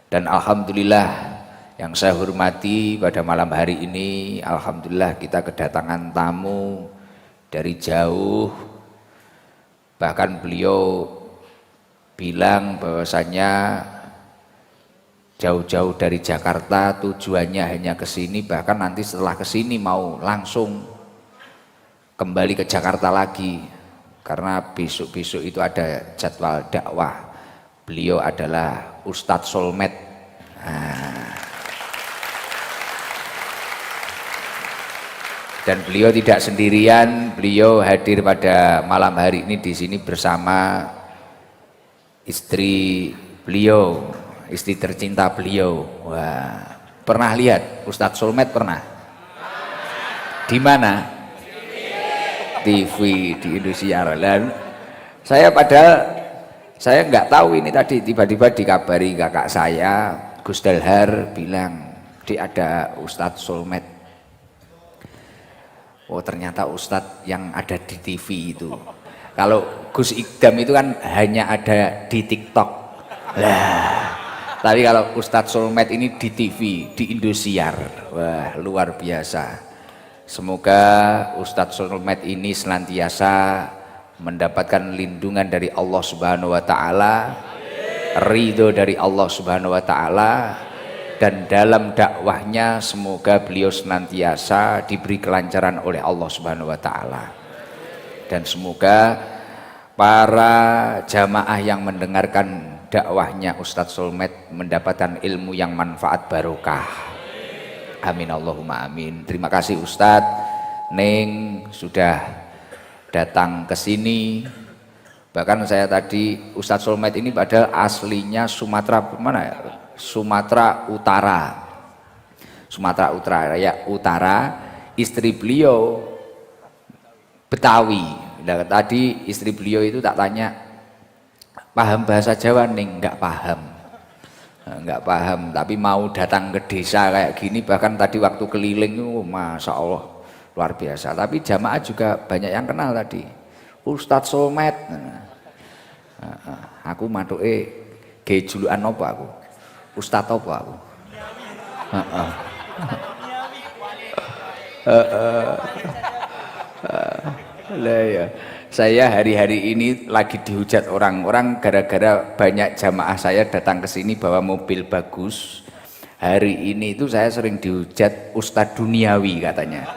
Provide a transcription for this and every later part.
Dan alhamdulillah yang saya hormati pada malam hari ini, alhamdulillah kita kedatangan tamu dari jauh. Bahkan beliau bilang bahwasanya jauh-jauh dari Jakarta, tujuannya hanya ke sini, bahkan nanti setelah ke sini mau langsung kembali ke Jakarta lagi karena besok-besok itu ada jadwal dakwah. Beliau adalah Ustadz Solmed. Dan beliau tidak sendirian, beliau hadir pada malam hari ini di sini bersama istri beliau, istri tercinta beliau. Wah, pernah lihat Ustadz Solmed pernah? Di mana? TV di Indosiar. Dan saya nggak tahu ini tadi tiba-tiba dikabari kakak saya Gus Dalhar bilang ada Ustadz Solmed. Oh ternyata Ustadz yang ada di TV itu. Kalau Gus Ikdam itu kan hanya ada di TikTok. Lah, tapi kalau Ustadz Solmed ini di TV di Indosiar. Wah luar biasa. Semoga Ustadz Solmed ini senantiasa mendapatkan lindungan dari Allah Subhanahu wa taala, ridho dari Allah Subhanahu wa taala, dan dalam dakwahnya semoga beliau senantiasa diberi kelancaran oleh Allah Subhanahu wa taala. Dan semoga para jamaah yang mendengarkan dakwahnya Ustadz Solmed mendapatkan ilmu yang manfaat barokah. Amin Allahumma amin. Terima kasih Ustadz Neng sudah datang ke sini. Bahkan saya tadi Ustadz Solmed ini padahal aslinya Sumatera mana ya? Sumatera Utara. Sumatera Utara ya Utara. Istri beliau Betawi. Nah, tadi istri beliau itu tak tanya paham bahasa Jawa Neng? Enggak paham. Enggak paham, tapi mau datang ke desa kayak gini, bahkan tadi waktu keliling itu Masya Allah luar biasa. Tapi jamaah juga banyak yang kenal tadi Ustadz Solmed. Aku matuke ge julukan apa aku? Ustadz apa aku? Lah ya. Saya hari-hari ini lagi dihujat orang-orang gara-gara banyak jamaah saya datang ke sini bawa mobil bagus. Hari ini itu saya sering dihujat Ustadz Duniawi katanya.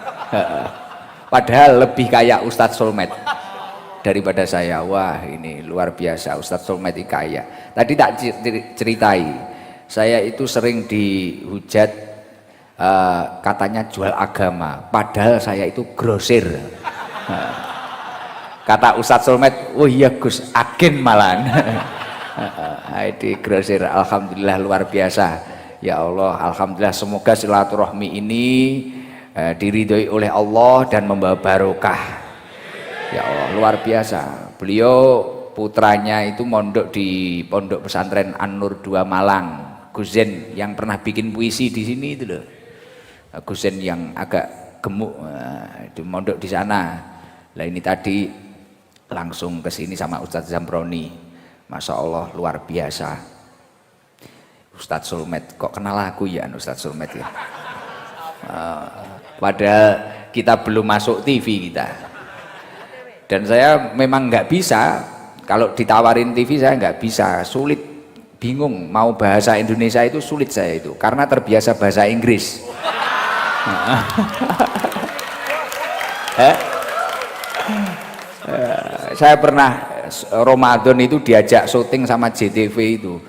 Padahal lebih kayak Ustadz Solmed daripada saya. Wah ini luar biasa, Ustadz Solmed ini kaya. Tadi tak ceritai, saya itu sering dihujat katanya jual agama, padahal saya itu grosir. Kata Ustadz Solmed, oh iya Gus, agen malahan. Di grosir. Alhamdulillah luar biasa. Ya Allah, alhamdulillah semoga silaturahmi ini diridhoi oleh Allah dan membawa barokah. Ya Allah luar biasa. Beliau putranya itu mondok di Pondok Pesantren An-Nur 2 Malang. Gus Zen yang pernah bikin puisi di sini itu loh. Gus Zen yang agak gemuk di mondok di sana. Lah ini tadi langsung ke sini sama Ustadz Zambroni. Masya Allah luar biasa. Ustadz Solmed kok kenal aku ya Ustadz Solmed ya. Padahal kita belum masuk TV kita. Dan saya memang nggak bisa kalau ditawarin TV, saya nggak bisa, sulit, bingung mau bahasa Indonesia itu sulit saya itu karena terbiasa bahasa Inggris. Saya pernah Ramadan itu diajak syuting sama JTV itu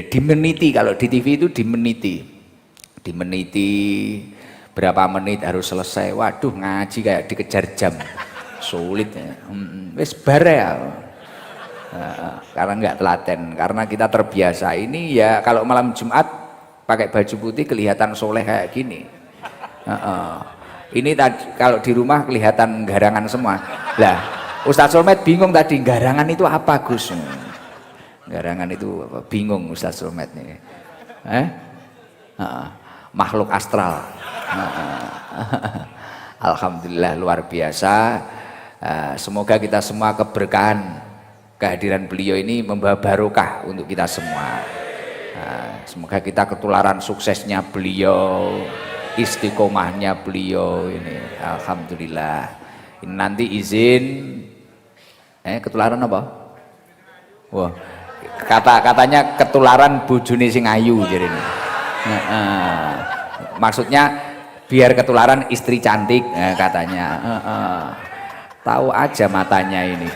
dimeniti, kalau di TV itu dimeniti berapa menit harus selesai. Waduh ngaji kayak dikejar jam, sulit ya. Wes bare ya. Karena nggak telaten, karena kita terbiasa ini ya kalau malam Jumat pakai baju putih kelihatan soleh kayak gini. Ini tadi kalau di rumah kelihatan garangan semua. Lah Ustadz Solmed bingung tadi, garangan itu apa Gus? Garangan itu apa? Bingung Ustadz Solmed nih. Makhluk astral. Alhamdulillah luar biasa. Semoga kita semua keberkahan kehadiran beliau ini membawa barokah untuk kita semua. Nah, semoga kita ketularan suksesnya beliau, istiqomahnya beliau ini. Alhamdulillah. Ini nanti izin ketularan apa? Wah, katanya ketularan bojone sing ayu jadi ini. Maksudnya biar ketularan istri cantik katanya. Tahu aja matanya ini.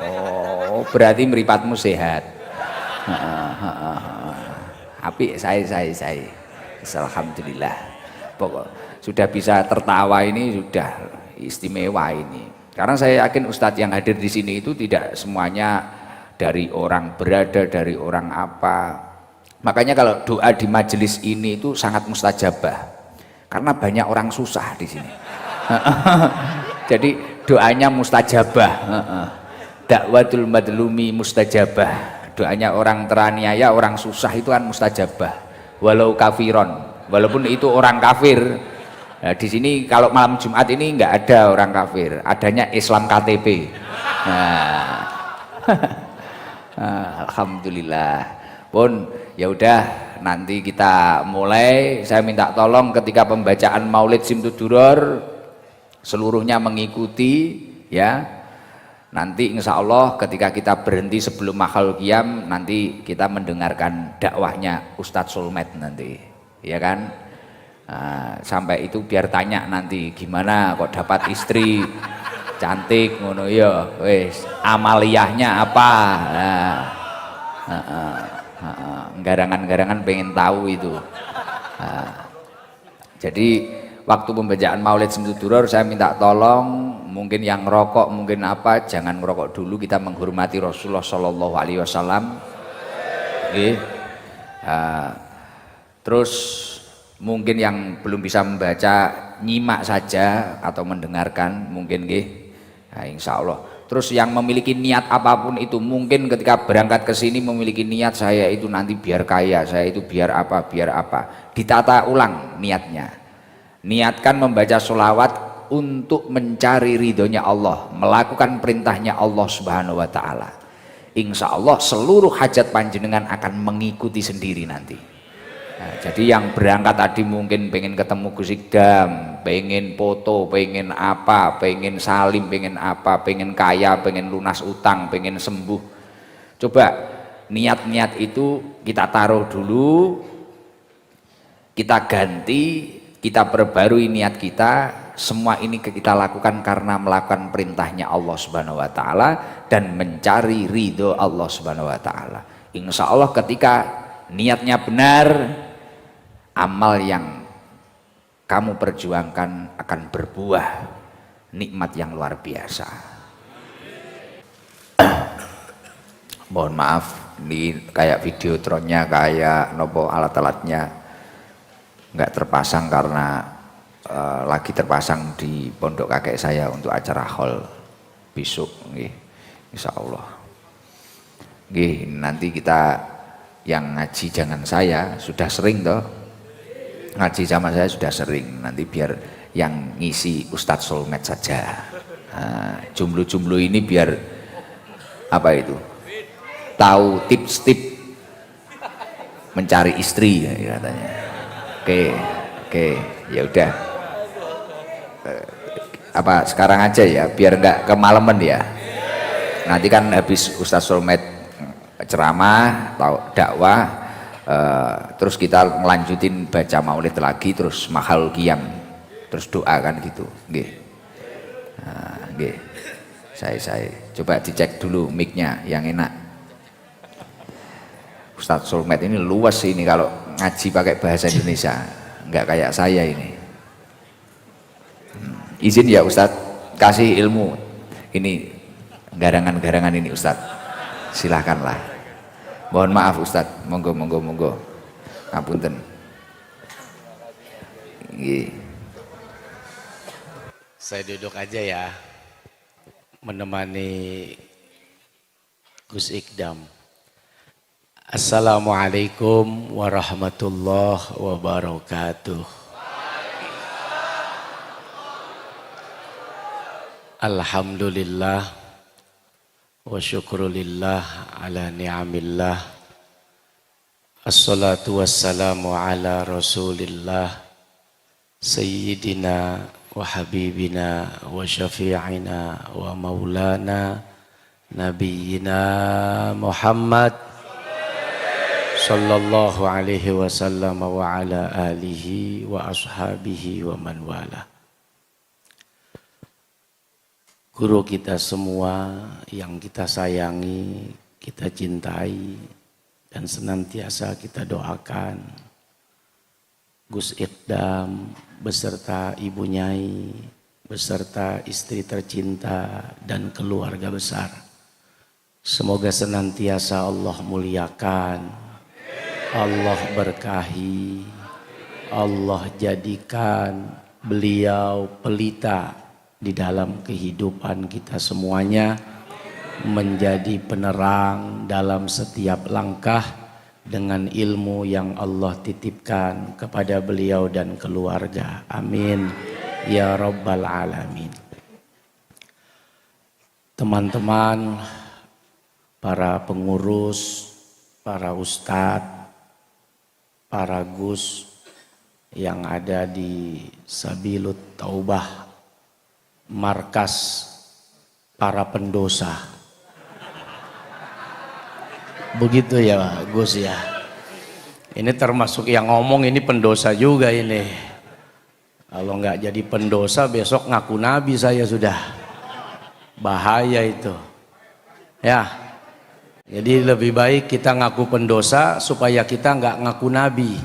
Oh, berarti mripatmu sehat. Apik saya. Alhamdulillah. Pokok sudah bisa tertawa ini sudah istimewa ini. Karena saya yakin Ustadz yang hadir di sini itu tidak semuanya dari orang berada, dari orang apa. Makanya kalau doa di majelis ini itu sangat mustajabah. Karena banyak orang susah di sini. Jadi doanya mustajabah. Dakwatul madlumi mustajabah. Doanya orang teraniaya, orang susah itu kan mustajabah. Walau kafiron, walaupun itu orang kafir. Nah, di sini kalau malam Jumat ini nggak ada orang kafir, adanya Islam KTP. Nah, alhamdulillah. Pun ya udah nanti kita mulai. Saya minta tolong ketika pembacaan Maulid Simtuduror seluruhnya mengikuti ya. Nanti insya Allah ketika kita berhenti sebelum mahal qiyam nanti kita mendengarkan dakwahnya Ustadz Sulmet nanti, ya kan? Nah, sampai itu biar tanya nanti gimana kok dapat istri cantik ngono ya, wes amaliyahnya apa? Garangan-garangan pengen tahu itu. Jadi waktu pembacaan Maulid Simtuduror saya minta tolong mungkin yang ngerokok mungkin apa jangan ngerokok dulu, kita menghormati Rasulullah Shallallahu Alaihi Wasallam. Terus mungkin yang belum bisa membaca nyimak saja atau mendengarkan mungkin insya Allah. Terus yang memiliki niat apapun itu mungkin ketika berangkat ke sini memiliki niat saya itu nanti biar kaya, saya itu biar apa, ditata ulang niatnya. Niatkan membaca sholawat untuk mencari ridhonya Allah, melakukan perintahnya Allah Subhanahu wa Ta'ala. Insya Allah seluruh hajat panjenengan akan mengikuti sendiri nanti. Nah, jadi yang berangkat tadi mungkin pengen ketemu Gus Ikdam, pengen foto, pengen apa, pengen salim, pengen apa, pengen kaya, pengen lunas utang, pengen sembuh. Coba niat-niat itu kita taruh dulu, kita ganti, kita perbarui niat kita. Semua ini kita lakukan karena melakukan perintahnya Allah Subhanahu wa Ta'ala dan mencari ridho Allah Subhanahu wa Ta'ala. Insya Allah ketika niatnya benar, amal yang kamu perjuangkan akan berbuah nikmat yang luar biasa. Mohon maaf, ini kayak videotronnya, kayak nopo alat-alatnya nggak terpasang karena lagi terpasang di pondok kakek saya untuk acara haul besok, insya Allah. Nanti kita yang ngaji jangan saya sudah sering toh, ngaji sama saya sudah sering, nanti biar yang ngisi Ustadz Sulmet saja. Nah, jumlah ini biar apa itu, tahu tips-tips mencari istri ya, katanya. Oke, ya udah. Apa sekarang aja ya biar nggak kemalaman ya. Nanti kan habis Ustadz Sulmet ceramah atau dakwah terus kita melanjutin baca maulid lagi, terus mahal qiyam, terus doa kan gitu. Saya coba dicek dulu mic-nya yang enak. Ustadz Sulmet ini luas ini kalau ngaji pakai bahasa Indonesia, nggak kayak saya ini. Izin ya Ustadz, kasih ilmu ini garangan-garangan ini Ustadz, silahkanlah. Mohon maaf Ustadz, monggo ngapunten. Saya duduk aja ya, menemani Gus Ikdam. Assalamualaikum warahmatullahi wabarakatuh. Alhamdulillah wa syukrulillah ala ni'amillah. Assalatu wassalamu ala rasulillah sayyidina wa habibina wa syafi'ina wa maulana nabiyyina Muhammad sallallahu alaihi wasallam wa ala alihi wa ashabihi wa man wala. Guru kita semua yang kita sayangi, kita cintai dan senantiasa kita doakan, Gus Ikdam beserta Ibu Nyai, beserta istri tercinta dan keluarga besar. Semoga senantiasa Allah muliakan, Allah berkahi, Allah jadikan beliau pelita di dalam kehidupan kita semuanya, menjadi penerang dalam setiap langkah dengan ilmu yang Allah titipkan kepada beliau dan keluarga. Amin ya rabbal alamin. Teman-teman, para pengurus, para ustadz, para gus yang ada di Sabilut Taubah, markas para pendosa. Begitu ya Gus ya. Ini termasuk yang ngomong ini pendosa juga ini. Kalau nggak jadi pendosa besok ngaku nabi saya sudah. Bahaya itu. Ya. Jadi lebih baik kita ngaku pendosa supaya kita nggak ngaku nabi.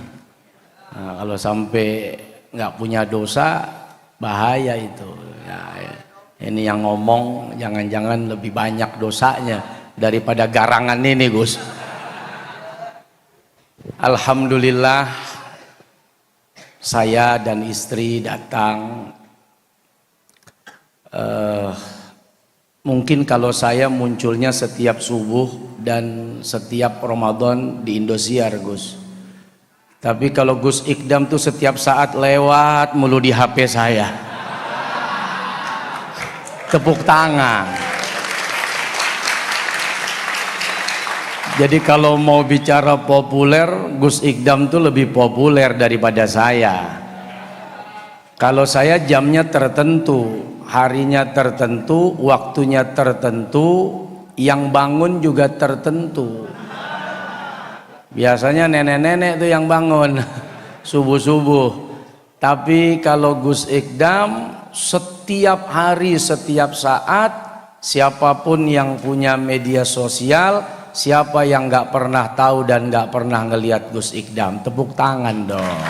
Nah, kalau sampai nggak punya dosa bahaya itu. Ya, ini yang ngomong jangan-jangan lebih banyak dosanya daripada garangan ini Gus. Alhamdulillah saya dan istri datang. Mungkin kalau saya munculnya setiap subuh dan setiap Ramadan di Indosiar Gus. Tapi kalau Gus Ikdam tuh setiap saat lewat mulu di HP saya. Tepuk tangan. Jadi kalau mau bicara populer, Gus Ikdam tuh lebih populer daripada saya. Kalau saya jamnya tertentu, harinya tertentu, waktunya tertentu, yang bangun juga tertentu. Biasanya nenek-nenek tuh yang bangun subuh-subuh. Tapi kalau Gus Ikdam setiap hari, setiap saat, siapapun yang punya media sosial, siapa yang nggak pernah tahu dan nggak pernah ngelihat Gus Ikdam, tepuk tangan dong.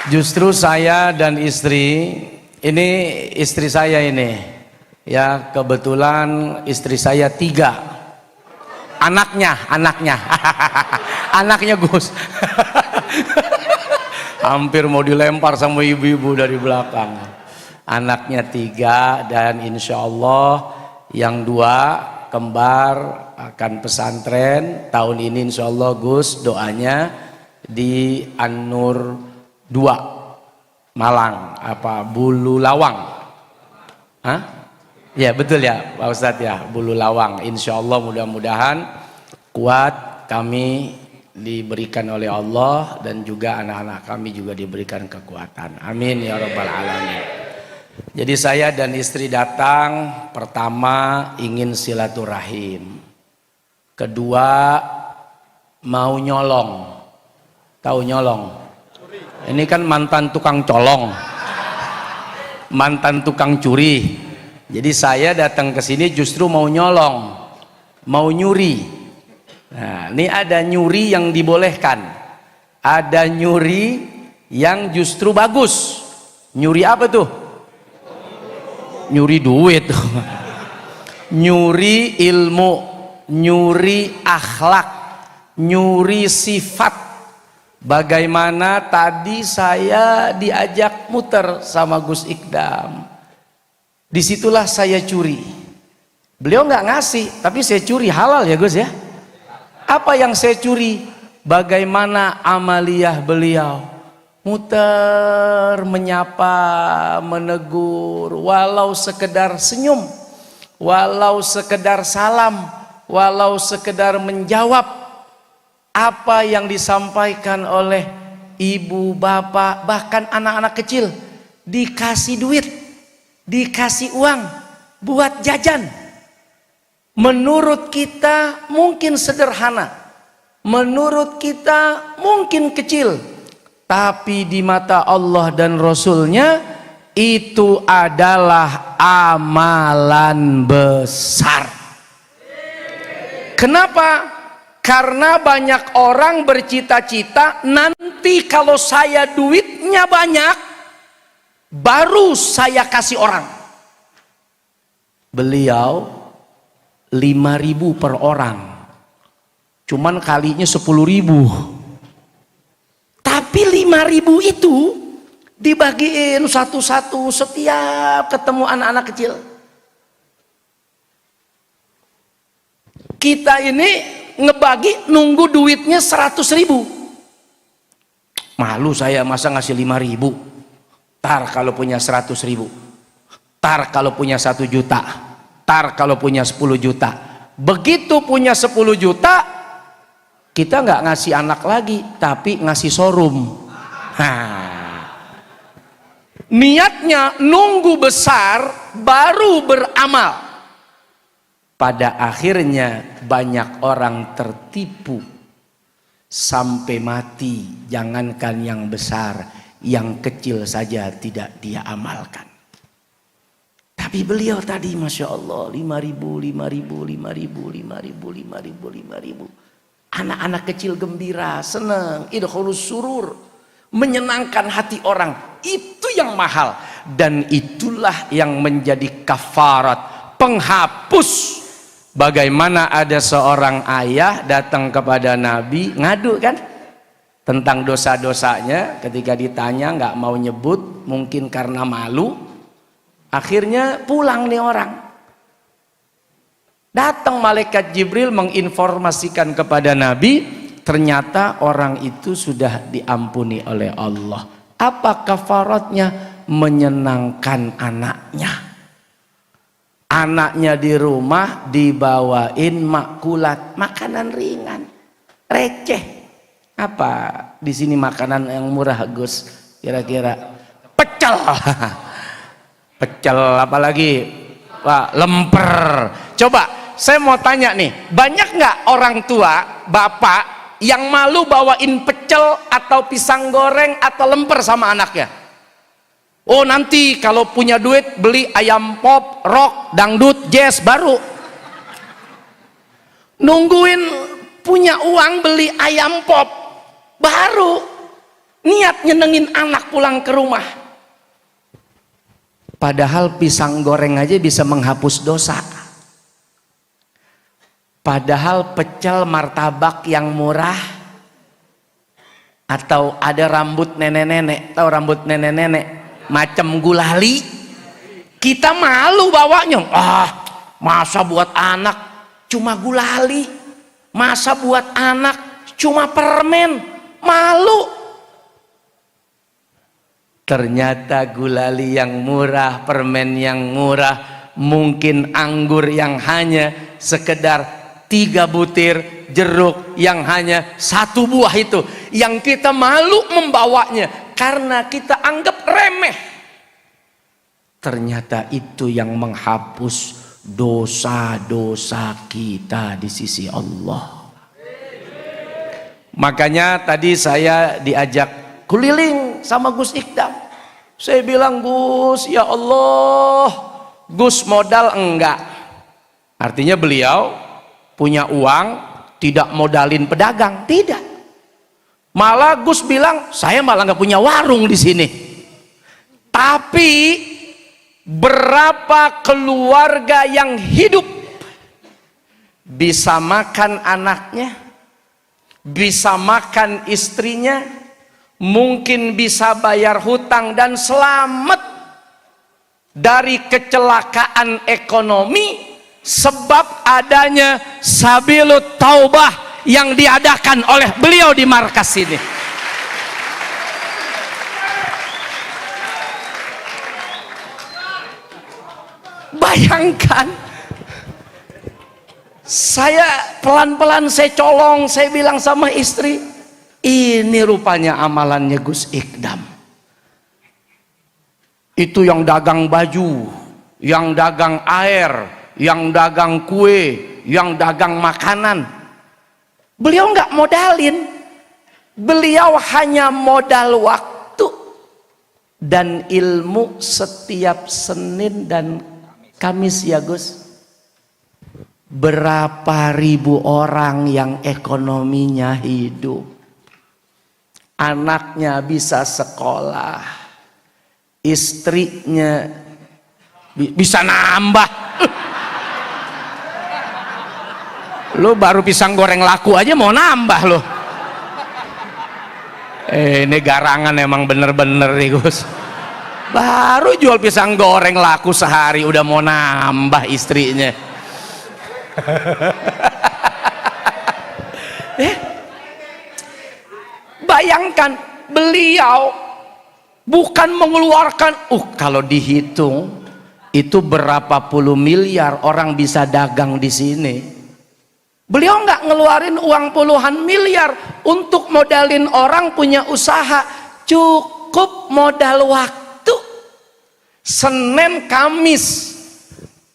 Justru saya dan istri, ini istri saya ini, ya kebetulan istri saya 3, anaknya, anaknya Gus, hampir mau dilempar sama ibu-ibu dari belakang. Anaknya 3 dan insya Allah yang 2 kembar akan pesantren tahun ini insya Allah Gus, doanya di An-Nur 2 Malang, apa Bulu Lawang. Hah? Ya betul ya Pak Ustadz ya, Bulu Lawang. Insya Allah mudah-mudahan kuat, kami diberikan oleh Allah dan juga anak-anak kami juga diberikan kekuatan. Amin ya rabbal alamin. Jadi saya dan istri datang, pertama ingin silaturahim, kedua mau nyolong. Tahu nyolong? Ini kan mantan tukang colong, mantan tukang curi. Jadi saya datang ke sini justru mau nyolong, mau nyuri. Nah, ini ada nyuri yang dibolehkan, ada nyuri yang justru bagus. Nyuri apa tuh? Nyuri duit, nyuri ilmu, nyuri akhlak, nyuri sifat. Bagaimana tadi saya diajak muter sama Gus Ikdam, disitulah saya curi. Beliau nggak ngasih, tapi saya curi, halal ya Gus ya. Apa yang saya curi? Bagaimana amaliyah beliau, muter, menyapa, menegur, walau sekedar senyum, walau sekedar salam, walau sekedar menjawab apa yang disampaikan oleh ibu, bapak, bahkan anak-anak kecil. Dikasih duit, dikasih uang buat jajan. Menurut kita mungkin sederhana, menurut kita mungkin kecil, tapi di mata Allah dan Rasulnya itu adalah amalan besar. Kenapa? Karena banyak orang bercita-cita nanti kalau saya duitnya banyak baru saya kasih orang. Beliau 5.000 per orang, cuman kalinya 10.000. Tapi 5.000 itu dibagiin satu-satu setiap ketemu anak-anak kecil. Kita ini ngebagi nunggu duitnya 100.000. Malu saya masa ngasih 5.000. Tar kalau punya 100.000, tar kalau punya 1 juta, tar kalau punya 10 juta. Begitu punya 10 juta, kita nggak ngasih anak lagi, tapi ngasih showroom. Niatnya nunggu besar baru beramal. Pada akhirnya banyak orang tertipu sampai mati. Jangankan yang besar, yang kecil saja tidak dia amalkan. Tapi beliau tadi Masya Allah 5.000, 5.000. Anak-anak kecil gembira, senang, idkhulus surur, menyenangkan hati orang. Itu yang mahal, dan itulah yang menjadi kafarat, penghapus. Bagaimana ada seorang ayah datang kepada Nabi ngadu kan tentang dosa-dosanya. Ketika ditanya nggak mau nyebut, mungkin karena malu. Akhirnya pulang nih orang. Datang malaikat Jibril menginformasikan kepada Nabi, ternyata orang itu sudah diampuni oleh Allah. Apa kafaratnya? Menyenangkan anaknya. Anaknya di rumah dibawain makulat, makanan ringan, receh. Apa di sini makanan yang murah Gus? Kira-kira pecel. Pecel apalagi? Wah, lemper. Coba saya mau tanya nih, banyak nggak orang tua, bapak yang malu bawain pecel atau pisang goreng atau lemper sama anaknya? Oh nanti kalau punya duit beli ayam pop, rock, dangdut, jazz baru. Nungguin punya uang beli ayam pop baru. Niat nyenengin anak pulang ke rumah. Padahal pisang goreng aja bisa menghapus dosa. Padahal pecel martabak yang murah. Atau ada rambut nenek-nenek, tahu rambut nenek-nenek? Macam gulali, kita malu bawanya. Masa buat anak cuma gulali, masa buat anak cuma permen, malu. Ternyata gulali yang murah, permen yang murah, mungkin anggur yang hanya sekedar 3 butir, jeruk yang hanya 1 buah itu yang kita malu membawanya karena kita anggap remeh. Ternyata itu yang menghapus dosa-dosa kita di sisi Allah. Makanya tadi saya diajak keliling sama Gus Ikdam. Saya bilang, Gus, ya Allah, Gus modal enggak. Artinya beliau punya uang, tidak modalin pedagang, tidak. Malah Gus bilang, saya malah nggak punya warung di sini. Tapi berapa keluarga yang hidup bisa makan anaknya, bisa makan istrinya, mungkin bisa bayar hutang dan selamat dari kecelakaan ekonomi sebab adanya sabilut taubah yang diadakan oleh beliau di markas ini. Bayangkan, saya pelan-pelan saya colong, saya bilang sama istri, ini rupanya amalannya Gus Ikdam. Itu yang dagang baju, yang dagang air, yang dagang kue, yang dagang makanan. Beliau nggak modalin, beliau hanya modal waktu dan ilmu setiap Senin dan Kamis ya Gus. Berapa ribu orang yang ekonominya hidup, anaknya bisa sekolah, istrinya bisa nambah. Lo baru pisang goreng laku aja mau nambah lo. Ini garangan emang bener-bener nih Gus. Baru jual pisang goreng laku sehari udah mau nambah istrinya. Bayangkan beliau bukan mengeluarkan, kalau dihitung itu berapa puluh miliar orang bisa dagang di sini. Beliau nggak ngeluarin uang puluhan miliar untuk modalin orang punya usaha, cukup modal waktu. Senin Kamis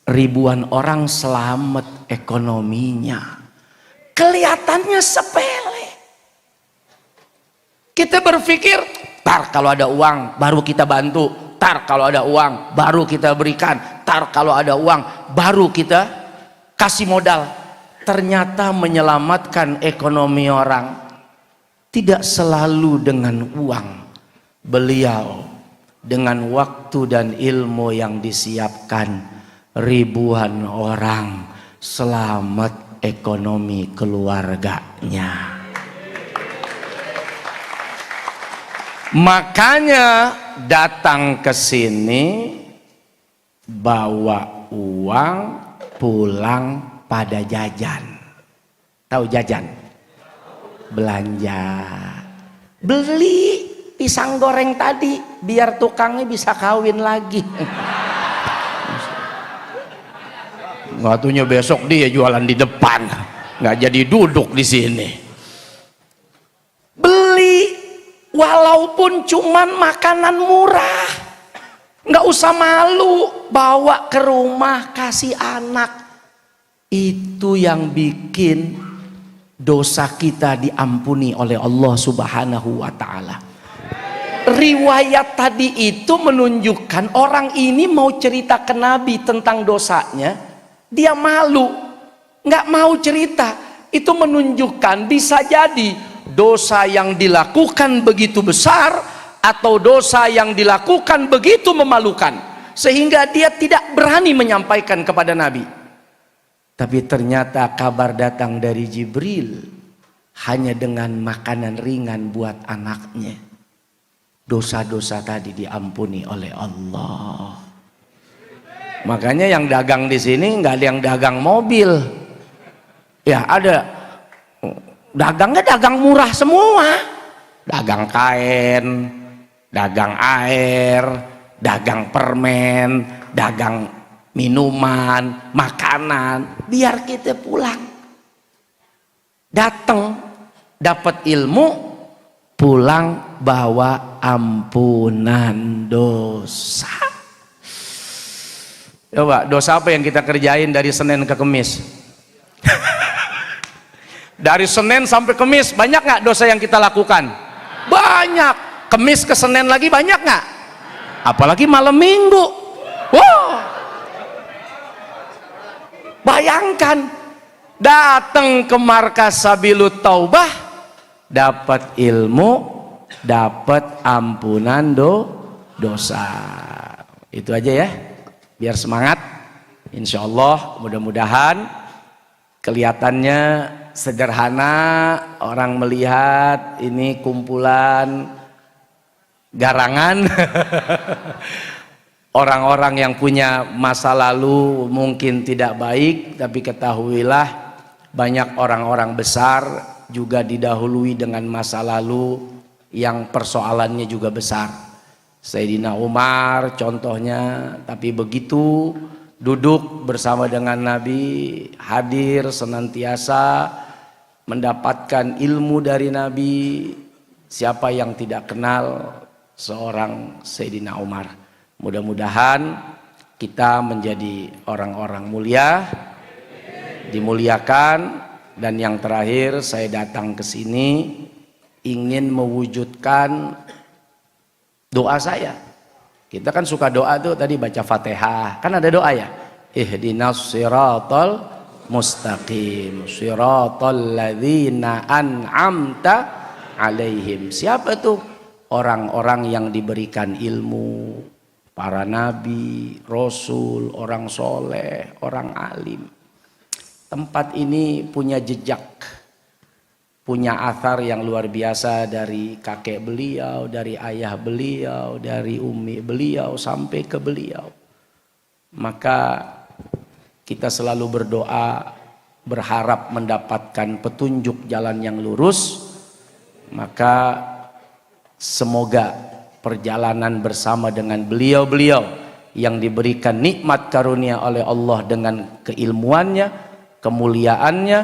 ribuan orang selamat ekonominya. Kelihatannya sepele. Kita berpikir, tar kalau ada uang baru kita bantu, tar kalau ada uang baru kita berikan, tar kalau ada uang baru kita kasih modal. Ternyata menyelamatkan ekonomi orang tidak selalu dengan uang. Beliau dengan waktu dan ilmu yang disiapkan, ribuan orang selamat ekonomi keluarganya. Makanya datang ke sini bawa uang, pulang pada jajan. Tahu jajan? Belanja. Beli pisang goreng tadi biar tukangnya bisa kawin lagi. Waktunya besok dia jualan di depan, nggak jadi duduk di sini. Beli walaupun cuman makanan murah, nggak usah malu, bawa ke rumah kasih anak. Itu yang bikin dosa kita diampuni oleh Allah Subhanahu wa Ta'ala. Riwayat tadi itu menunjukkan orang ini mau cerita ke Nabi tentang dosanya, dia malu, nggak mau cerita. Itu menunjukkan bisa jadi dosa yang dilakukan begitu besar atau dosa yang dilakukan begitu memalukan sehingga dia tidak berani menyampaikan kepada Nabi. Tapi ternyata kabar datang dari Jibril hanya dengan makanan ringan buat anaknya. Dosa-dosa tadi diampuni oleh Allah. Makanya yang dagang di sini nggak ada yang dagang mobil. Ya ada dagangnya dagang murah semua. Dagang kain, dagang air, dagang permen, dagang minuman, makanan, biar kita pulang. Datang, dapat ilmu, pulang bawa ampunan dosa. Coba, dosa apa yang kita kerjain dari Senin ke Kamis? Dari Senin sampai Kamis, banyak nggak dosa yang kita lakukan? Banyak. Kamis ke Senin lagi banyak nggak? Apalagi malam Minggu. Wow. Bayangkan datang ke markas Sabilut Taubah, dapat ilmu, dapat ampunan dosa. Itu aja ya, biar semangat. Insya Allah mudah-mudahan kelihatannya sederhana, orang melihat ini kumpulan garangan. Orang-orang yang punya masa lalu mungkin tidak baik, tapi ketahuilah banyak orang-orang besar juga didahului dengan masa lalu yang persoalannya juga besar. Sayyidina Umar contohnya, tapi begitu duduk bersama dengan Nabi, hadir senantiasa mendapatkan ilmu dari Nabi. Siapa yang tidak kenal seorang Sayyidina Umar? Mudah-mudahan kita menjadi orang-orang mulia, dimuliakan. Dan yang terakhir, saya datang ke sini ingin mewujudkan doa saya. Kita kan suka doa tuh, tadi baca Fatihah, kan ada doa ya. Ihdinas siratal mustaqim, siratal ladzina an'amta alaihim. Siapa tuh? Orang-orang yang diberikan ilmu, para nabi, rasul, orang soleh, orang alim. Tempat ini punya jejak, punya athar yang luar biasa dari kakek beliau, dari ayah beliau, dari umi beliau sampai ke beliau. Maka kita selalu berdoa, berharap mendapatkan petunjuk jalan yang lurus. Maka semoga perjalanan bersama dengan beliau-beliau yang diberikan nikmat karunia oleh Allah dengan keilmuannya, kemuliaannya,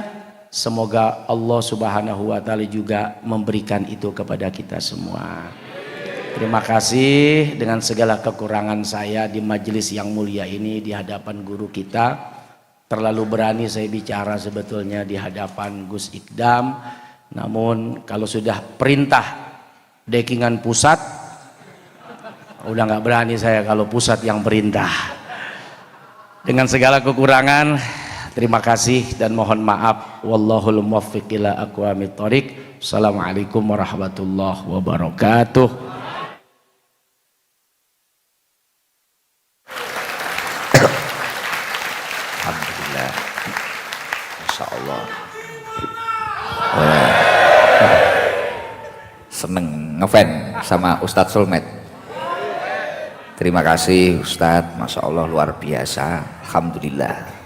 semoga Allah Subhanahu wa taala juga memberikan itu kepada kita semua. Terima kasih dengan segala kekurangan saya di majelis yang mulia ini di hadapan guru kita. Terlalu berani saya bicara sebetulnya di hadapan Gus Ikdam. Namun kalau sudah perintah dekingan pusat, udah nggak berani saya kalau pusat yang perintah. Dengan segala kekurangan, terima kasih dan mohon maaf. Wallahul muwaffiq ila aqwamit thoriq. Assalamualaikum warahmatullahi wabarakatuh. Alhamdulillah. Masya Allah. Seneng ngefan sama Ustadz Sulmet. Terima kasih Ustadz, Masya Allah luar biasa. Alhamdulillah.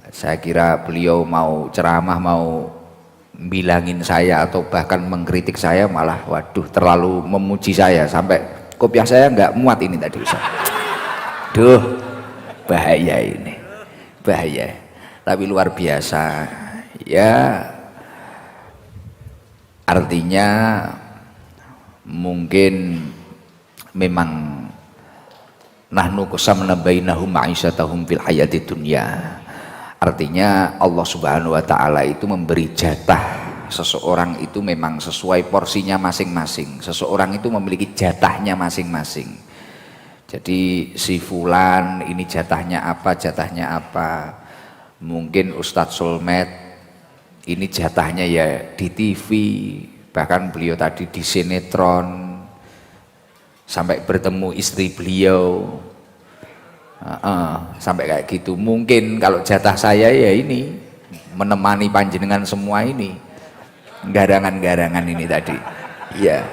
Saya kira beliau mau ceramah, mau bilangin saya atau bahkan mengkritik saya, malah waduh terlalu memuji saya sampai kopiah saya nggak muat ini tadi Ustaz. Duh, bahaya ini, bahaya. Tapi luar biasa. Ya, artinya mungkin memang nahnu qasamna bainahum ma'isyatahum fil hayati dunya. Artinya Allah Subhanahu wa taala itu memberi jatah seseorang itu memang sesuai porsinya masing-masing. Seseorang itu memiliki jatahnya masing-masing. Jadi si fulan ini jatahnya apa, jatahnya apa. Mungkin Ustadz Sulmet ini jatahnya ya di TV, bahkan beliau tadi di sinetron, sampai bertemu istri beliau. Sampai kayak gitu. Mungkin kalau jatah saya ya ini menemani panjenengan semua ini, garangan-garangan ini tadi. Ya,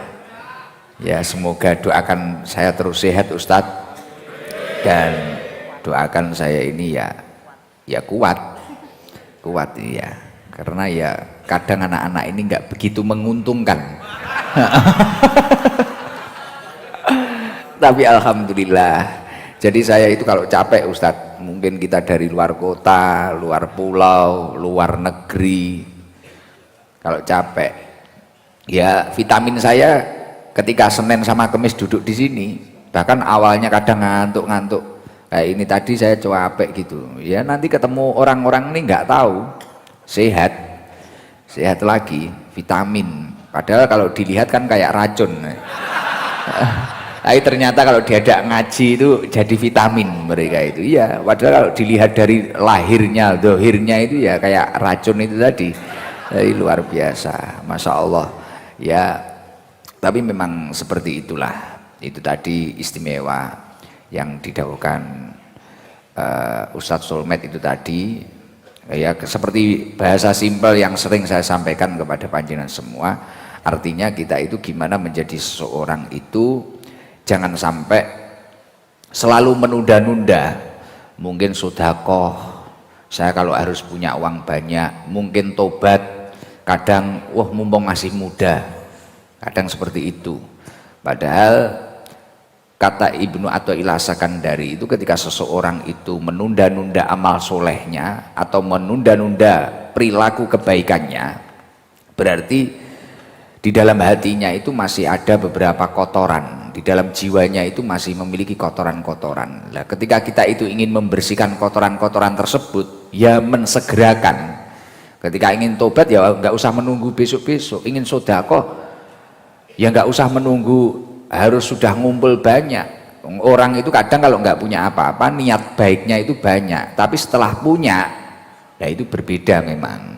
ya semoga doakan saya terus sehat Ustadz, dan doakan saya ini ya kuat ya. Karena ya kadang anak-anak ini nggak begitu menguntungkan. Tapi alhamdulillah. Jadi saya itu kalau capek Ustadz, mungkin kita dari luar kota, luar pulau, luar negeri, kalau capek, ya vitamin saya ketika Senin sama Kamis duduk di sini, bahkan awalnya kadang ngantuk-ngantuk, kayak ini tadi saya capek gitu, ya nanti ketemu orang-orang ini nggak tahu, sehat lagi, vitamin, padahal kalau dilihat kan kayak racun. Tapi ternyata kalau diajak ngaji itu jadi vitamin mereka itu. Iya, padahal kalau dilihat dari lahirnya, dohirnya itu ya kayak racun itu tadi. Jadi luar biasa, Masya Allah. Ya, tapi memang seperti itulah. Itu tadi istimewa yang didahulukan Ustadz Sulmet itu tadi. Ya, seperti bahasa simpel yang sering saya sampaikan kepada panjenengan semua. Artinya kita itu gimana menjadi seseorang itu jangan sampai selalu menunda-nunda. Mungkin sedekah, saya kalau harus punya uang banyak, mungkin tobat, kadang wah mumpung masih muda, kadang seperti itu. Padahal kata Ibnu Athaillah Sakandari itu ketika seseorang itu menunda-nunda amal solehnya atau menunda-nunda perilaku kebaikannya, berarti di dalam hatinya itu masih ada beberapa kotoran, di dalam jiwanya itu masih memiliki kotoran-kotoran. Nah, ketika kita itu ingin membersihkan kotoran-kotoran tersebut, ya mensegerakan. Ketika ingin tobat ya nggak usah menunggu besok-besok, ingin sedekah ya nggak usah menunggu harus sudah ngumpul banyak. Orang itu kadang kalau nggak punya apa-apa niat baiknya itu banyak, tapi setelah punya, nah itu berbeda memang.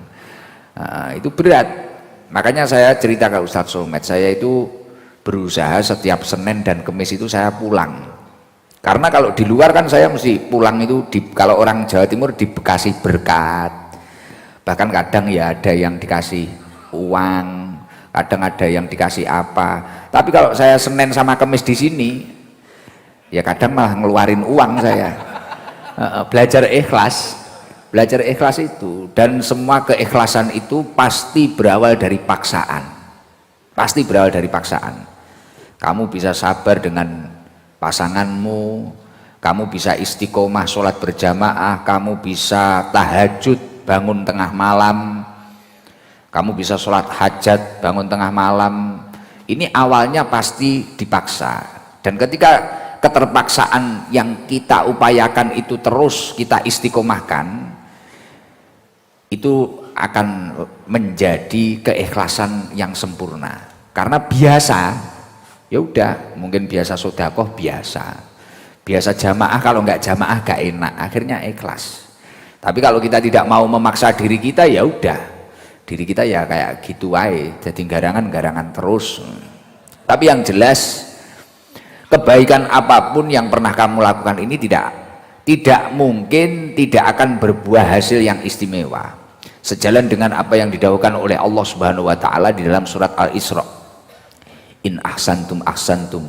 Nah, itu berat. Makanya saya cerita ke Ustadz Somad, saya itu berusaha setiap Senin dan Kamis itu saya pulang. Karena kalau di luar kan saya mesti pulang itu kalau orang Jawa Timur di Bekasi Berkat. Bahkan kadang ya ada yang dikasih uang, kadang ada yang dikasih apa. Tapi kalau saya Senin sama Kamis di sini, ya kadang malah ngeluarin uang saya. Belajar ikhlas itu, dan semua keikhlasan itu pasti berawal dari paksaan. Pasti berawal dari paksaan. Kamu bisa sabar dengan pasanganmu, kamu bisa istiqomah sholat berjamaah, kamu bisa tahajud bangun tengah malam, kamu bisa sholat hajat bangun tengah malam. Ini awalnya pasti dipaksa, dan ketika keterpaksaan yang kita upayakan itu terus kita istiqomahkan, itu akan menjadi keikhlasan yang sempurna. Karena biasa, ya udah, mungkin biasa sedekah biasa jamaah, kalau nggak jamaah gak enak, akhirnya ikhlas. Tapi kalau kita tidak mau memaksa diri kita, ya udah, diri kita ya kayak gitu aja, jadi garangan-garangan terus. Tapi yang jelas, kebaikan apapun yang pernah kamu lakukan ini tidak mungkin tidak akan berbuah hasil yang istimewa. Sejalan dengan apa yang didhawuhkan oleh Allah Subhanahu wa taala di dalam surat Al-Isra. In ahsantum ahsantum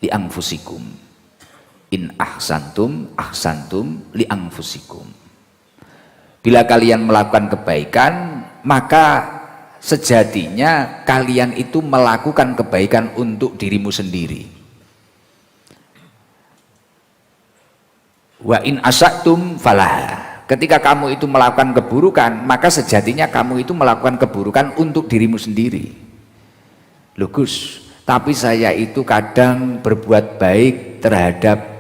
li anfusikum. In ahsantum li anfusikum. Bila kalian melakukan kebaikan, maka sejatinya kalian itu melakukan kebaikan untuk dirimu sendiri. Wa in asatum falah. Ketika kamu itu melakukan keburukan, maka sejatinya kamu itu melakukan keburukan untuk dirimu sendiri. Loh Gus, tapi saya itu kadang berbuat baik terhadap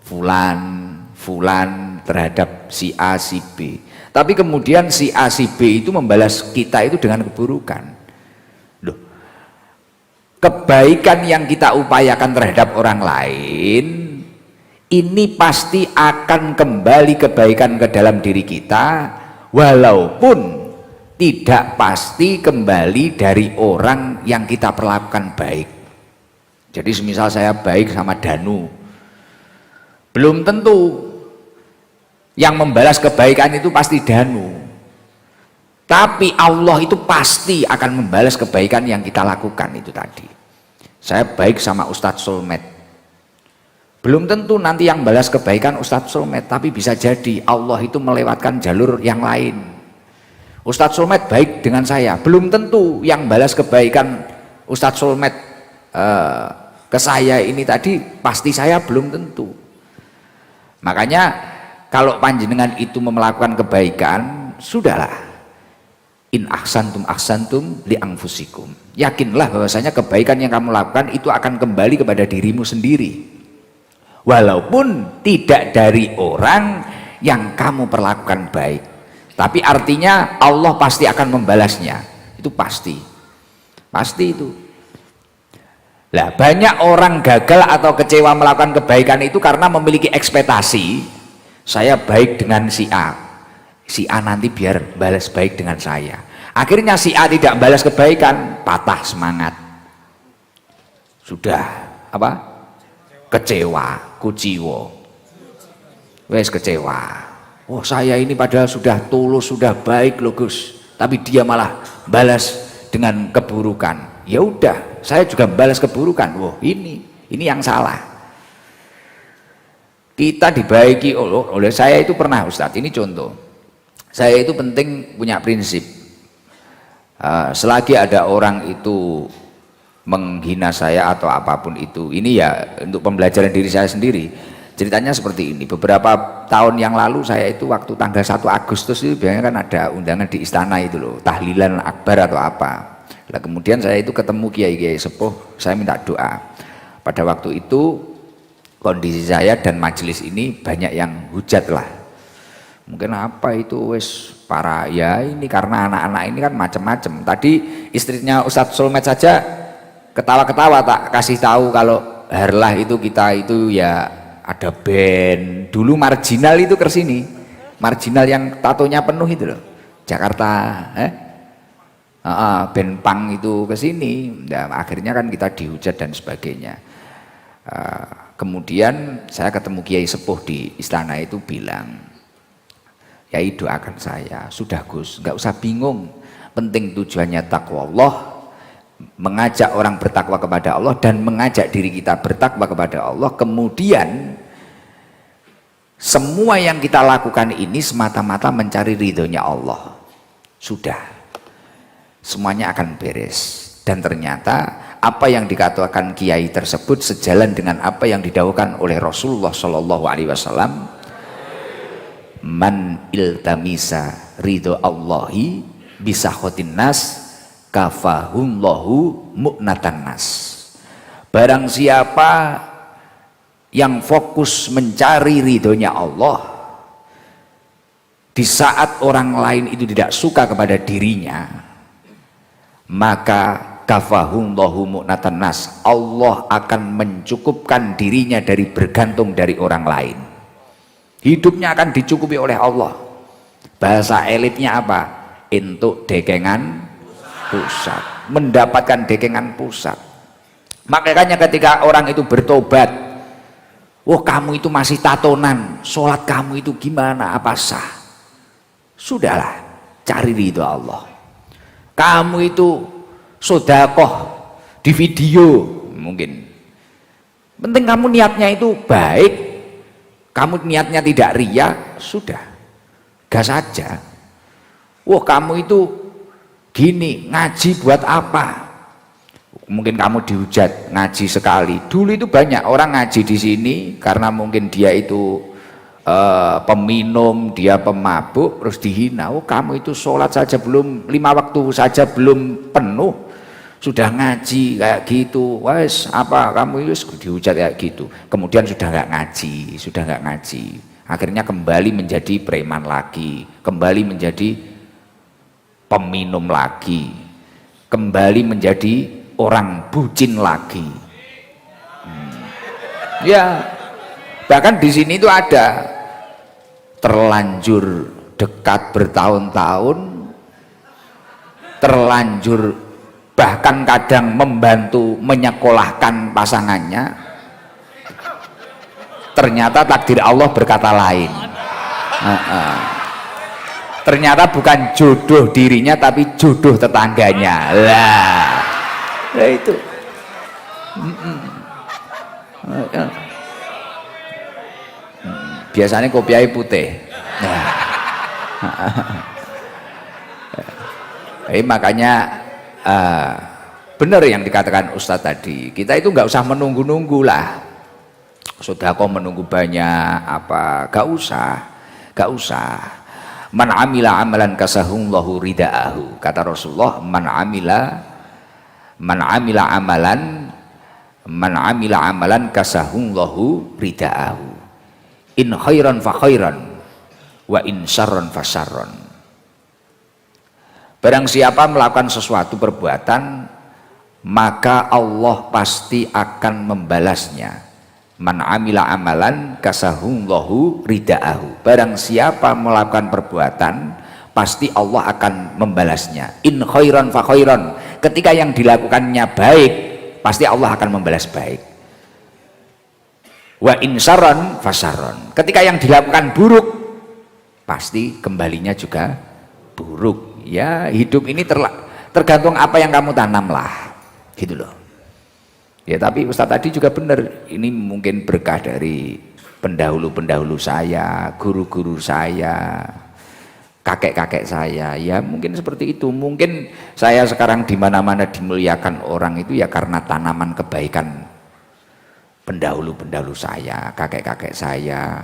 fulan terhadap si A si B, tapi kemudian si A si B itu membalas kita itu dengan keburukan. Loh, kebaikan yang kita upayakan terhadap orang lain ini pasti akan kembali kebaikan ke dalam diri kita, walaupun tidak pasti kembali dari orang yang kita perlakukan baik. Jadi semisal saya baik sama Danu, belum tentu yang membalas kebaikan itu pasti Danu, tapi Allah itu pasti akan membalas kebaikan yang kita lakukan itu tadi. Saya baik sama Ustadz Somad, belum tentu nanti yang balas kebaikan Ustadz Somad, tapi bisa jadi Allah itu melewatkan jalur yang lain. Ustadz Somad baik dengan saya, belum tentu yang balas kebaikan Ustadz Somad ke saya ini tadi pasti saya, belum tentu. Makanya kalau panjenengan itu melakukan kebaikan, sudahlah, in ahsantum li anfusikum. Yakinlah bahwasanya kebaikan yang kamu lakukan itu akan kembali kepada dirimu sendiri, walaupun tidak dari orang yang kamu perlakukan baik, tapi artinya Allah pasti akan membalasnya. Itu pasti itu. Lah, banyak orang gagal atau kecewa melakukan kebaikan itu karena memiliki ekspektasi, saya baik dengan si A nanti biar balas baik dengan saya. Akhirnya si A tidak balas kebaikan, patah semangat, sudah apa, kecewa, kuciwo, wes kecewa. Oh, saya ini padahal sudah tulus, sudah baik loh Gus, tapi dia malah balas dengan keburukan. Ya udah, saya juga balas keburukan. Wah, ini yang salah. Kita dibaiki oleh saya itu pernah Ustadz, ini contoh. Saya itu penting punya prinsip. Selagi ada orang itu menghina saya atau apapun itu. Ini ya untuk pembelajaran diri saya sendiri. Ceritanya seperti ini, beberapa tahun yang lalu saya itu waktu tanggal 1 Agustus itu biasanya kan ada undangan di istana itu loh, tahlilan akbar atau apa. Nah, kemudian saya itu ketemu kiai-kiai sepuh, saya minta doa. Pada waktu itu kondisi saya dan majelis ini banyak yang hujat lah. Mungkin apa itu wes para ya ini karena anak-anak ini kan macam-macam. Tadi istrinya Ustadz Sulmet saja ketawa-ketawa tak kasih tahu kalau Harlah itu kita itu ya ada band. Dulu Marginal itu ke sini. Marginal yang tatonya penuh itu loh. Jakarta, band punk itu ke sini. Nah, akhirnya kan kita dihujat dan sebagainya. Kemudian saya ketemu Kiai Sepuh di istana itu bilang, Yai doakan saya, sudah Gus, nggak usah bingung, penting tujuannya takwa Allah, mengajak orang bertakwa kepada Allah dan mengajak diri kita bertakwa kepada Allah. Kemudian semua yang kita lakukan ini semata-mata mencari ridhonya Allah. Sudah, semuanya akan beres. Dan ternyata apa yang dikatakan kiai tersebut sejalan dengan apa yang didhawuhkan oleh Rasulullah Shallallahu Alaihi Wasallam. Man iltamisa ridho Allahi bisa khotin nas kafahumlahu mu'natan nas. Barang siapa yang fokus mencari ridhonya Allah di saat orang lain itu tidak suka kepada dirinya, maka kafahumlahu mu'natan nas, Allah akan mencukupkan dirinya dari bergantung dari orang lain. Hidupnya akan dicukupi oleh Allah. Bahasa elitnya apa? Untuk dekengan pusat, mendapatkan dekengan pusat. Makanya ketika orang itu bertobat, wah kamu itu masih tatonan, sholat kamu itu gimana, apa sah? Sudahlah, cari ridho Allah. Kamu itu sodakoh di video mungkin, penting kamu niatnya itu baik, kamu niatnya tidak ria, sudah gas saja. Wah kamu itu gini, ngaji buat apa? Mungkin kamu dihujat ngaji sekali. Dulu itu banyak orang ngaji di sini karena mungkin dia itu peminum, dia pemabuk, terus dihina. Oh kamu itu sholat saja belum 5 waktu saja belum penuh, sudah ngaji kayak gitu. Wes apa kamu itu dihujat kayak gitu. Kemudian sudah nggak ngaji. Akhirnya kembali menjadi preman lagi, kembali menjadi peminum lagi, kembali menjadi orang bucin lagi. Ya, bahkan di sini itu ada terlanjur dekat bertahun-tahun, terlanjur bahkan kadang membantu menyekolahkan pasangannya, ternyata takdir Allah berkata lain. Ternyata bukan jodoh dirinya tapi jodoh tetangganya. Lah itu. Biasanya kopiahnya putih. Makanya benar yang dikatakan Ustadz tadi, kita itu nggak usah menunggu-nunggu lah. Sudah kok menunggu banyak apa? Gak usah. Man amila amalan kasahullahu ridaahu. Kata Rasulullah, man amila amalan kasahullahu ridaahu. In khairan fa khairan wa in syarran fa syarran. Barang siapa melakukan sesuatu perbuatan, maka Allah pasti akan membalasnya. Man amila amalan kasahullahu ridaahu. Barang siapa melakukan perbuatan, pasti Allah akan membalasnya. In khairan fa khairan. Ketika yang dilakukannya baik, pasti Allah akan membalas baik. Wa in syarran fa syarran. Ketika yang dilakukan buruk, pasti kembalinya juga buruk. Ya, hidup ini tergantung apa yang kamu tanam lah. Gitu loh. Ya tapi Ustaz tadi juga benar, ini mungkin berkah dari pendahulu-pendahulu saya, guru-guru saya. kakek-kakek saya. Ya mungkin seperti itu. Mungkin saya sekarang di mana-mana dimuliakan orang itu ya karena tanaman kebaikan pendahulu-pendahulu saya, kakek-kakek saya.